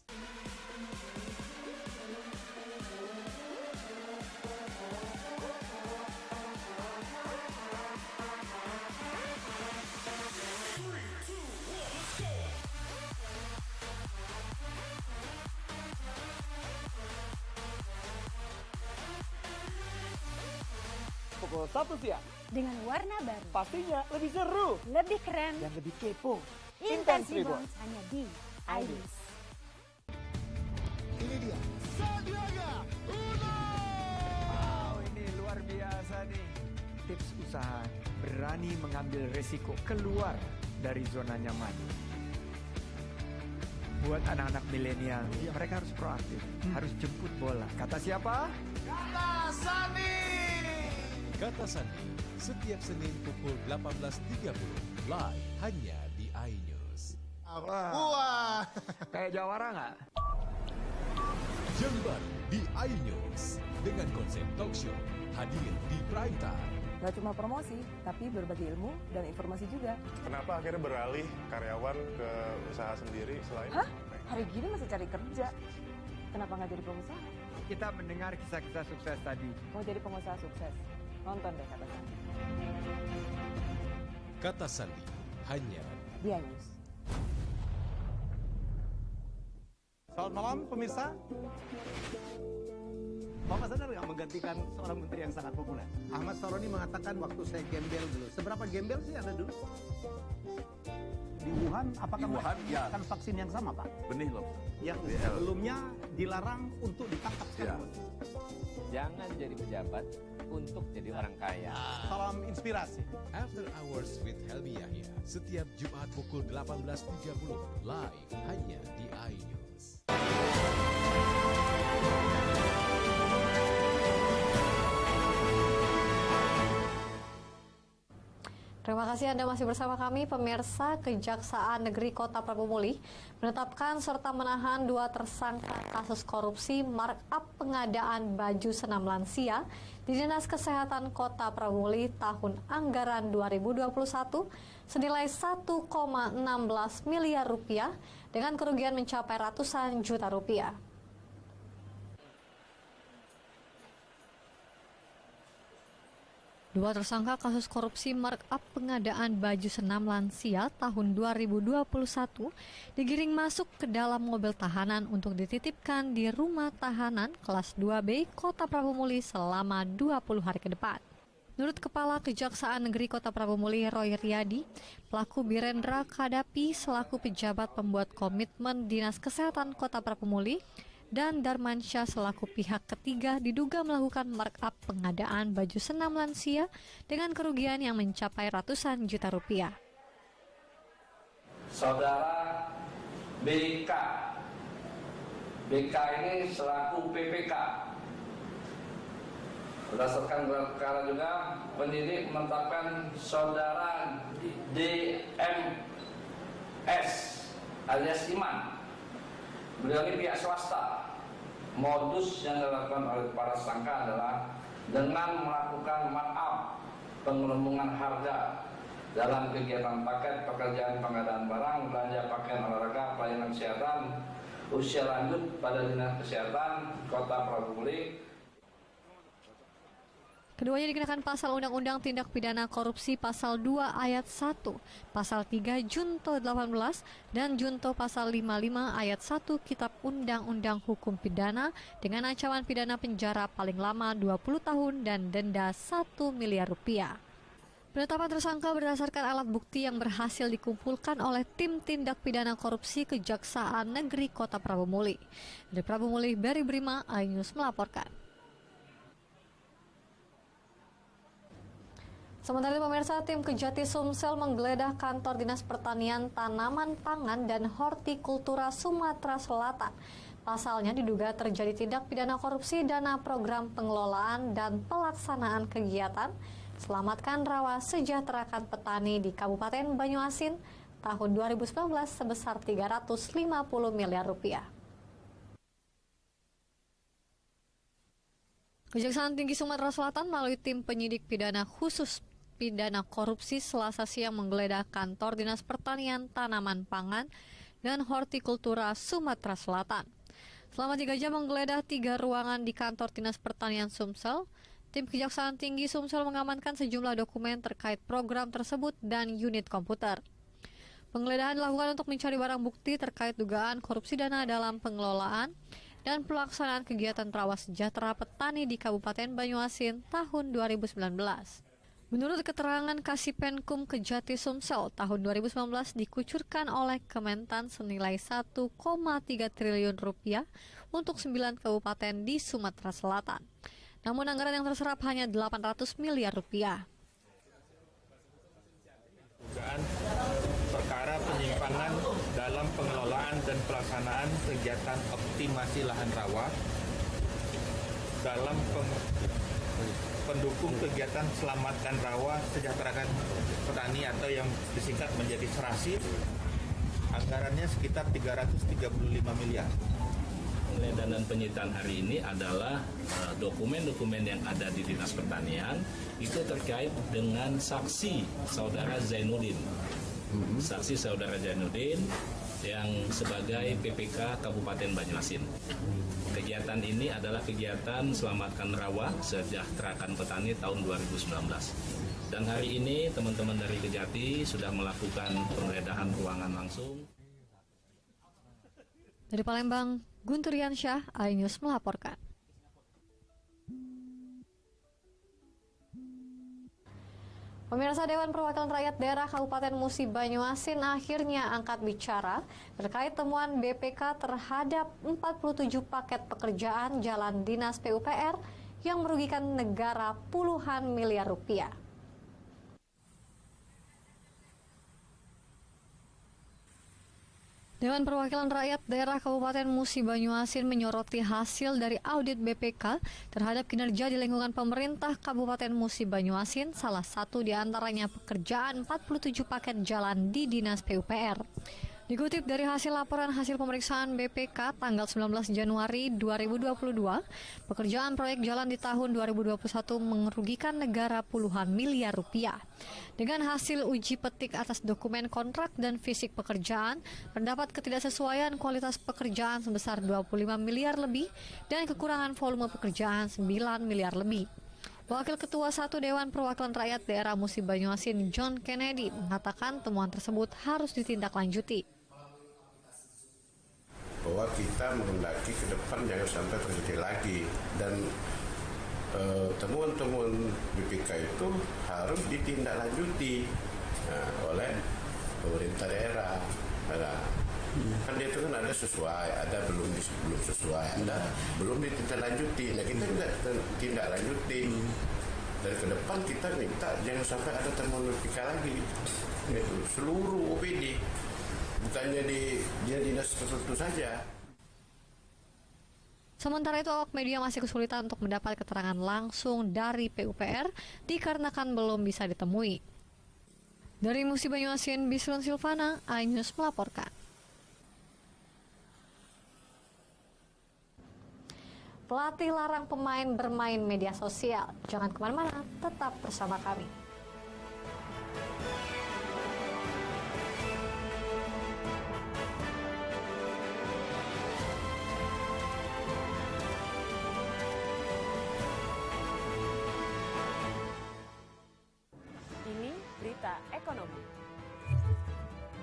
Pukul 1 siang. Dengan warna baru. Pastinya lebih seru. Lebih keren. Dan lebih kepo. Intense Rebounds hanya di iNews. Ini dia. Sandiaga Uno. Wow, ini luar biasa nih. Tips usaha berani mengambil resiko keluar dari zona nyaman. Buat anak-anak milenial, mereka harus proaktif, harus jemput bola. Kata siapa? Kata Sandi. Kata Sandi setiap Senin pukul 18.30 live hanya di iNews. Wah, kayak jawara nggak? Yang baru di iNews dengan konsep talk show hadir di prime time. Gak cuma promosi, tapi berbagi ilmu dan informasi juga. Kenapa akhirnya beralih karyawan ke usaha sendiri selain? Hah? Hari gini masih cari kerja. Kenapa nggak jadi pengusaha? Kita mendengar kisah-kisah sukses tadi. Mau jadi pengusaha sukses? Nonton deh Kata Sandi. Kata Sandi hanya di iNews. Selamat malam pemirsa. Bapak sadar nggak menggantikan seorang menteri yang sangat populer? Ahmad Saroni mengatakan waktu saya gembel dulu. Seberapa gembel sih Anda dulu? Di Wuhan, apakah menggunakan vaksin yang sama, Pak? Benih loh. Yang sebelumnya dilarang untuk ditangkap sekarang. Jangan jadi pejabat untuk jadi orang kaya. Salam inspirasi. After Hours with Helmi Yahya setiap Jumat pukul 18.30 live hanya di iNews. Terima kasih Anda masih bersama kami. Pemirsa, Kejaksaan Negeri Kota Prabu Muli menetapkan serta menahan 2 tersangka kasus korupsi markup pengadaan baju senam lansia di Dinas Kesehatan Kota Prabu Muli tahun anggaran 2021 senilai 1,16 miliar rupiah dengan kerugian mencapai ratusan juta rupiah. Dua tersangka kasus korupsi markup pengadaan baju senam lansia tahun 2021 digiring masuk ke dalam mobil tahanan untuk dititipkan di rumah tahanan kelas 2B Kota Prabu Muli selama 20 hari ke depan. Menurut Kepala Kejaksaan Negeri Kota Prabu Muli Roy Riyadi, pelaku Birendra Kadapi selaku pejabat pembuat komitmen Dinas Kesehatan Kota Prabu Muli dan Darmansyah selaku pihak ketiga diduga melakukan markup pengadaan baju senam lansia dengan kerugian yang mencapai ratusan juta rupiah. Saudara BK ini selaku PPK. Berdasarkan gelar perkara juga, penyidik menetapkan saudara DMS alias Iman. Beliau ini pihak swasta. Modus yang dilakukan oleh para tersangka adalah dengan melakukan markup penggelembungan harga dalam kegiatan paket pekerjaan pengadaan barang, belanja pakaian olahraga, pelayanan kesehatan, usia lanjut pada Dinas Kesehatan Kota Prabu Muli. Keduanya dikenakan pasal Undang-Undang Tindak Pidana Korupsi pasal 2 ayat 1, pasal 3 Junto 18 dan Junto pasal 55 ayat 1 Kitab Undang-Undang Hukum Pidana dengan ancaman pidana penjara paling lama 20 tahun dan denda 1 miliar rupiah. Penetapan tersangka berdasarkan alat bukti yang berhasil dikumpulkan oleh tim tindak pidana korupsi Kejaksaan Negeri Kota Prabu Muli. Dari Prabu Muli, Berry Brima, iNews melaporkan. Sementara itu pemirsa, tim Kejati Sumsel menggeledah kantor Dinas Pertanian, Tanaman Pangan, dan Hortikultura Sumatera Selatan. Pasalnya diduga terjadi tindak pidana korupsi dana program pengelolaan dan pelaksanaan kegiatan Selamatkan Rawa Sejahterakan Petani di Kabupaten Banyuasin tahun 2019 sebesar 350 miliar rupiah. Kejaksaan Tinggi Sumatera Selatan melalui tim penyidik pidana khusus pidana korupsi Selasa siang menggeledah kantor Dinas Pertanian, Tanaman Pangan, dan Hortikultura Sumatera Selatan. Selama 3 jam menggeledah 3 ruangan di kantor Dinas Pertanian Sumsel, tim Kejaksaan Tinggi Sumsel mengamankan sejumlah dokumen terkait program tersebut dan unit komputer. Penggeledahan dilakukan untuk mencari barang bukti terkait dugaan korupsi dana dalam pengelolaan dan pelaksanaan kegiatan Rawa Sejahtera Petani di Kabupaten Banyuasin tahun 2019. Menurut keterangan Kasipenkum Kejati Sumsel, tahun 2019 dikucurkan oleh Kementan senilai 1,3 triliun rupiah untuk 9 kabupaten di Sumatera Selatan. Namun anggaran yang terserap hanya 800 miliar rupiah. Dugaan perkara penyimpangan dalam pengelolaan dan pelaksanaan kegiatan optimasi lahan rawa dalam pendukung kegiatan Selamatkan Rawa Sejahterakan Petani atau yang disingkat menjadi SERASI, anggarannya sekitar 335 miliar. Penggeledahan dan penyitaan hari ini adalah dokumen-dokumen yang ada di Dinas Pertanian itu terkait dengan saksi saudara Zainuddin. Saksi saudara Zainuddin yang sebagai PPK Kabupaten Banyuasin. Kegiatan ini adalah kegiatan Selamatkan Rawa, Sejahterakan Petani tahun 2019. Dan hari ini teman-teman dari Kejati sudah melakukan penggeledahan ruangan langsung. Dari Palembang, Guntur Yansyah, iNews melaporkan. Pemirsa, Dewan Perwakilan Rakyat Daerah Kabupaten Musi Banyuasin akhirnya angkat bicara terkait temuan BPK terhadap 47 paket pekerjaan jalan dinas PUPR yang merugikan negara puluhan miliar rupiah. Dewan Perwakilan Rakyat Daerah Kabupaten Musi Banyuasin menyoroti hasil dari audit BPK terhadap kinerja di lingkungan pemerintah Kabupaten Musi Banyuasin, salah satu diantaranya pekerjaan 47 paket jalan di Dinas PUPR. Dikutip dari hasil laporan hasil pemeriksaan BPK tanggal 19 Januari 2022, pekerjaan proyek jalan di tahun 2021 merugikan negara puluhan miliar rupiah. Dengan hasil uji petik atas dokumen kontrak dan fisik pekerjaan, terdapat ketidaksesuaian kualitas pekerjaan sebesar 25 miliar lebih dan kekurangan volume pekerjaan 9 miliar lebih. Wakil Ketua 1 Dewan Perwakilan Rakyat Daerah Musi Banyuasin, John Kennedy, mengatakan temuan tersebut harus ditindaklanjuti. Bahwa kita menghendaki ke depan jangan sampai terjadi lagi, dan temuan-temuan BPK itu harus ditindaklanjuti oleh pemerintah daerah. Kan dia itu kan ada sesuai, ada belum sesuai, ada belum ditindaklanjuti. Nah, kita juga tindaklanjuti. Dan ke depan kita minta jangan sampai ada temuan BPK lagi. Itu seluruh OPD. Bukannya di dinas tertentu saja. Sementara itu, awak media masih kesulitan untuk mendapat keterangan langsung dari PUPR dikarenakan belum bisa ditemui. Dari Musi Banyuasin, Bisrun Silvana, iNews melaporkan. Pelatih larang pemain bermain media sosial. Jangan kemana-mana, tetap bersama kami. Berita ekonomi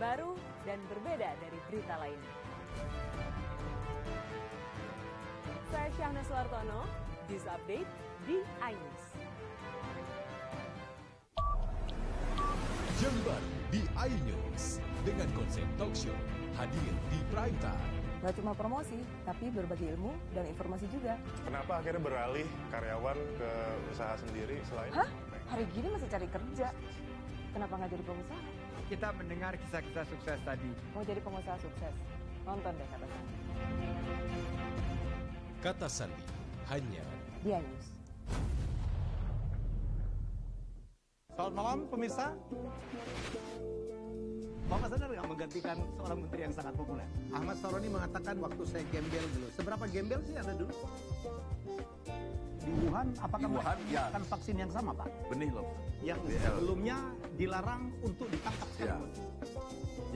baru dan berbeda dari berita lainnya. Saya Syahna Suartono, News Update di iNews. Jember di iNews dengan konsep talk show hadir di prime time. Gak cuma promosi, tapi berbagi ilmu dan informasi juga. Kenapa akhirnya beralih karyawan ke usaha sendiri selain? Hah? Hari gini masih cari kerja. Kenapa nggak jadi pengusaha? Kita mendengar kisah-kisah sukses tadi. Mau jadi pengusaha sukses? Nonton deh Kata Sandi. Kata Sandi hanya di iNews. Selamat malam pemirsa. Bapak sadar nggak menggantikan seorang menteri yang sangat populer? Ahmad Saroni mengatakan waktu saya gembel dulu. Seberapa gembel sih Anda dulu? Di Wuhan, apakah mereka menggunakan vaksin yang sama, Pak? Benih loh. Yang sebelumnya dilarang untuk ditangkap sekarang.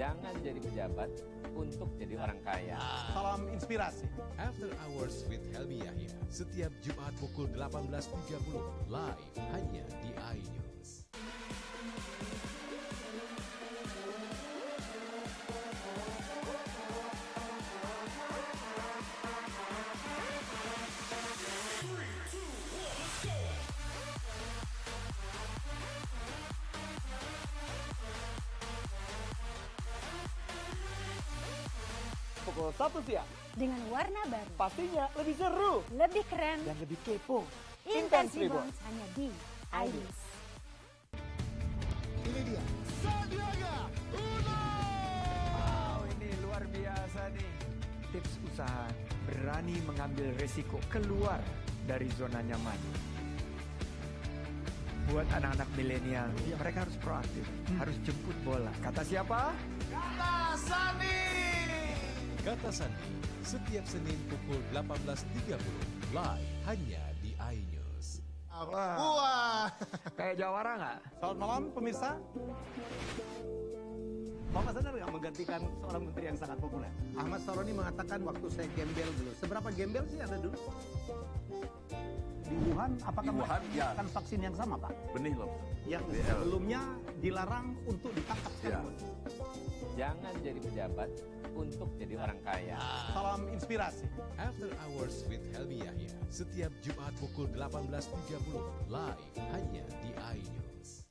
Jangan jadi pejabat untuk jadi orang kaya. Salam inspirasi. After Hours with Helmi Yahya setiap Jumat pukul 18.30 live hanya di iNews. Pukul 1 siang. Dengan warna baru. Pastinya lebih seru. Lebih keren. Dan lebih kepo. Intense Rebound hanya di iNews. Ini dia. Sandiaga Uno. Wow, ini luar biasa nih. Tips usaha berani mengambil resiko keluar dari zona nyaman. Buat anak-anak milenial, mereka harus proaktif, harus jemput bola. Kata siapa? Kata Sandi. Kata Sandi setiap Senin pukul 18.30 live hanya di iNews. Wah, Kayak jawara nggak? selamat malam pemirsa. Bapak sadar nggak menggantikan seorang menteri yang sangat populer? Ahmad Saroni mengatakan waktu saya gembel dulu. Seberapa gembel sih Anda dulu? Di Wuhan, apakah melakukan vaksin yang sama, Pak? Benih loh. Yang sebelumnya dilarang untuk ditangkap sekalipun. Jangan jadi pejabat untuk jadi orang kaya. Salam inspirasi. After Hours with Helmi Yahya setiap Jumat pukul 18.30 live hanya di iNews.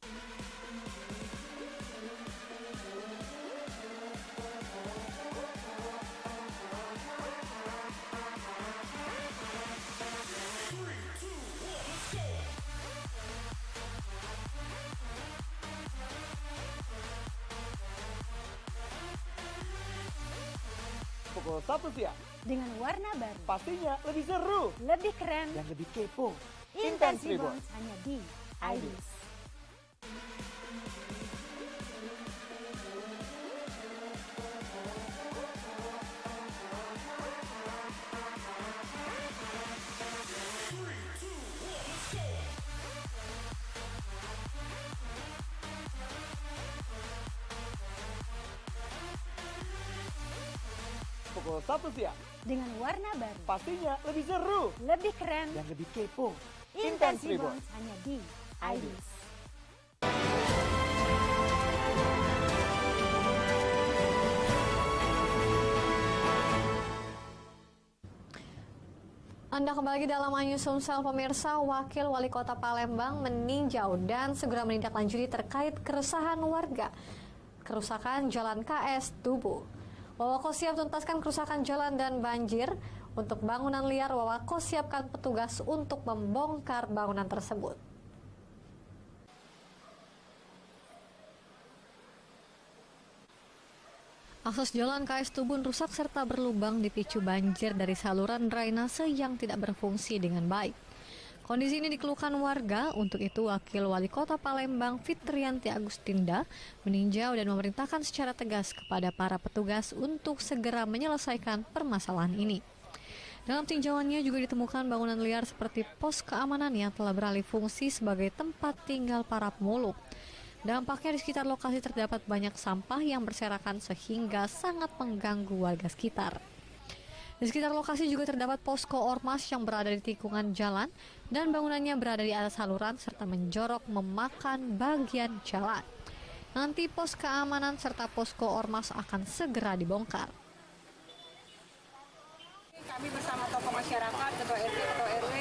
Pukul 1 siang. Dengan warna baru, Pastinya lebih seru lebih keren, dan lebih kepo. Intense Intense Reborn hanya di iNews. Pukul 1 siang. Dengan warna baru, Pastinya lebih seru lebih keren, dan lebih kepo. Intense Intense Reborn Reborn. hanya di iNews. Anda kembali lagi dalam iNews Sumsel, pemirsa. Wakil Wali Kota Palembang meninjau dan segera menindaklanjuti terkait keresahan warga kerusakan Jalan KS Tubuh. Wawako siap tuntaskan kerusakan jalan dan banjir. Untuk bangunan liar, Wawako siapkan petugas untuk membongkar bangunan tersebut. Akses jalan KS Tubun rusak serta berlubang dipicu banjir dari saluran drainase yang tidak berfungsi dengan baik. Kondisi ini dikeluhkan warga, untuk itu Wakil Wali Kota Palembang Fitrianti Agustinda meninjau dan memerintahkan secara tegas kepada para petugas untuk segera menyelesaikan permasalahan ini. Dalam tinjauannya juga ditemukan bangunan liar seperti pos keamanan yang telah beralih fungsi sebagai tempat tinggal para pemulung. Dampaknya di sekitar lokasi terdapat banyak sampah yang berserakan sehingga sangat mengganggu warga sekitar. Di sekitar lokasi juga terdapat posko ormas yang berada di tikungan jalan dan bangunannya berada di atas saluran serta menjorok memakan bagian jalan. Nanti pos keamanan serta posko ormas akan segera dibongkar. Kami bersama tokoh masyarakat, ketua RT, ketua RW,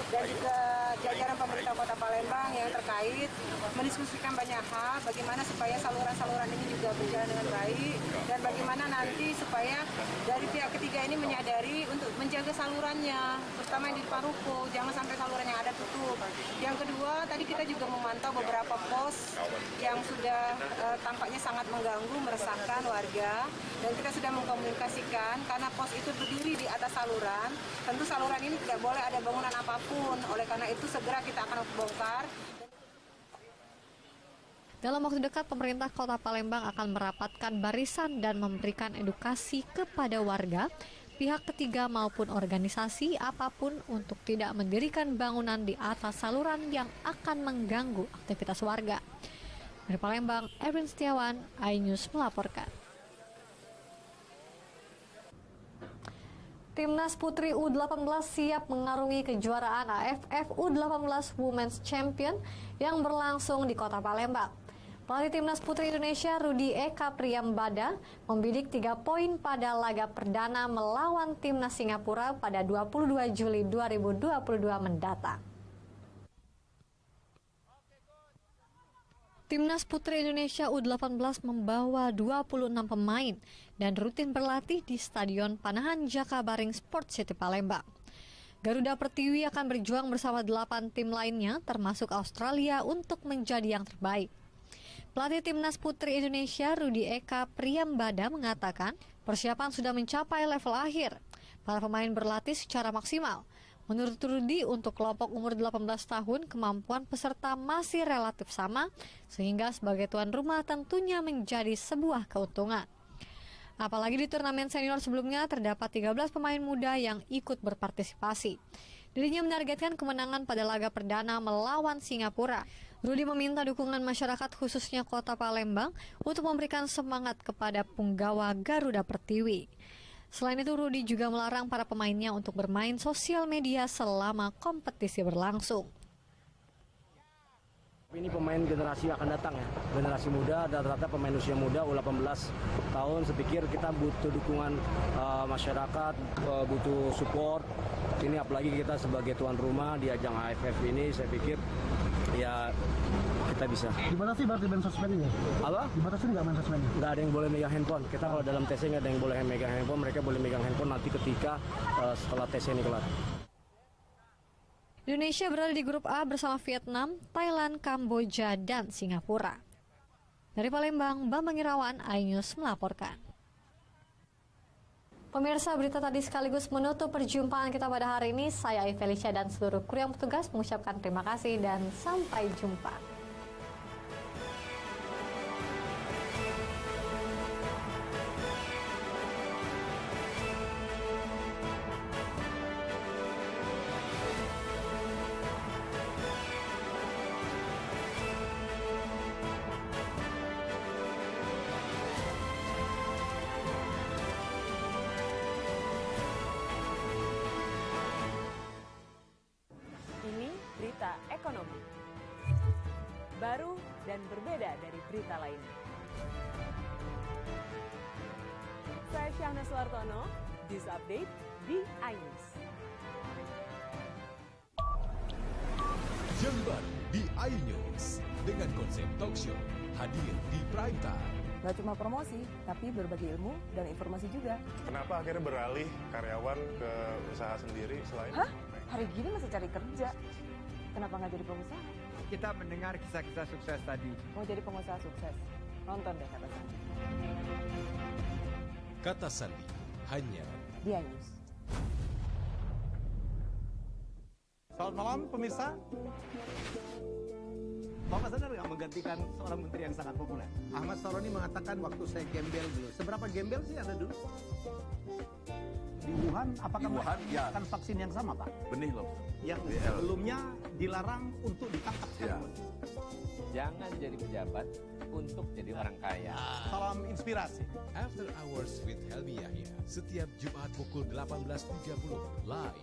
dan juga jajaran pemerintah Kota Palembang yang terkait mendiskusikan banyak hal, bagaimana supaya saluran-saluran ini juga berjalan dengan baik, dan bagaimana nanti supaya dari pihak ketiga ini menyadari untuk menjaga salurannya, terutama yang di depan ruko, jangan sampai saluran yang ada tutup. Yang kedua, tadi kita juga memantau beberapa pos yang sudah tampaknya sangat mengganggu, meresahkan warga, dan kita sudah mengkomunikasikan karena pos itu berdiri di atas saluran, tentu saluran ini tidak boleh ada bangunan apapun, oleh karena itu segera kita akan bongkar. Dalam waktu dekat, pemerintah Kota Palembang akan merapatkan barisan dan memberikan edukasi kepada warga, pihak ketiga maupun organisasi apapun untuk tidak mendirikan bangunan di atas saluran yang akan mengganggu aktivitas warga. Dari Palembang, Erwin Setiawan, iNews melaporkan. Timnas Putri U18 siap mengarungi kejuaraan AFF U18 Women's Champion yang berlangsung di Kota Palembang. Pelatih Timnas Putri Indonesia Rudi Eka Priyambada membidik 3 poin pada laga perdana melawan Timnas Singapura pada 22 Juli 2022 mendatang. Timnas Putri Indonesia U18 membawa 26 pemain dan rutin berlatih di Stadion Panahan Jakabaring Sport City Palembang. Garuda Pertiwi akan berjuang bersama 8 tim lainnya termasuk Australia untuk menjadi yang terbaik. Pelatih Timnas Putri Indonesia Rudi Eka Priyambada mengatakan persiapan sudah mencapai level akhir. Para pemain berlatih secara maksimal. Menurut Rudi, untuk kelompok umur 18 tahun, kemampuan peserta masih relatif sama, sehingga sebagai tuan rumah tentunya menjadi sebuah keuntungan. Apalagi di turnamen senior sebelumnya terdapat 13 pemain muda yang ikut berpartisipasi. Dirinya menargetkan kemenangan pada laga perdana melawan Singapura. Rudi meminta dukungan masyarakat khususnya Kota Palembang untuk memberikan semangat kepada punggawa Garuda Pertiwi. Selain itu, Rudi juga melarang para pemainnya untuk bermain sosial media selama kompetisi berlangsung. Ini pemain generasi akan datang ya, generasi muda, dan rata-rata pemain usia muda, U18 tahun. Saya pikir kita butuh dukungan masyarakat, butuh support. Ini apalagi kita sebagai tuan rumah di ajang AFF ini, saya pikir ya kita bisa. Dibatasi berarti main sosmednya? Apa? Dibatasi nggak main sosmednya? Nggak ada yang boleh megang handphone. Kita kalau dalam TC nggak ada yang boleh megang handphone, mereka boleh megang handphone nanti ketika setelah TC ini kelar. Indonesia berada di grup A bersama Vietnam, Thailand, Kamboja, dan Singapura. Dari Palembang, Bambang Irawan, iNews melaporkan. Pemirsa, berita tadi sekaligus menutup perjumpaan kita pada hari ini. Saya Felicia dan seluruh kru yang bertugas mengucapkan terima kasih dan sampai jumpa. Berita ekonomi baru dan berbeda dari berita lainnya. Saya Syahna Suartono, News Update di iNews. Yang baru di iNews dengan konsep talk show hadir di prime time. Gak cuma promosi, tapi berbagi ilmu dan informasi juga. Kenapa akhirnya beralih karyawan ke usaha sendiri selain? Hah? Hari gini masih cari kerja. Kenapa nggak jadi pengusaha? Kita mendengar kisah-kisah sukses tadi. Mau jadi pengusaha sukses? Nonton deh Kata Sandi. Kata Sandi hanya di iNews. Selamat malam pemirsa. Bapak sadar nggak menggantikan seorang menteri yang sangat populer? Ahmad Saroni mengatakan waktu saya gembel dulu. Seberapa gembel sih Anda dulu? Di Wuhan, apakah melakukan vaksin yang sama, Pak? Benih loh. Yang sebelumnya dilarang untuk ditangkap. Ya. Jangan jadi pejabat untuk jadi orang kaya. Salam inspirasi. After Hours with Helmi Yahya setiap Jumat pukul 18.30 live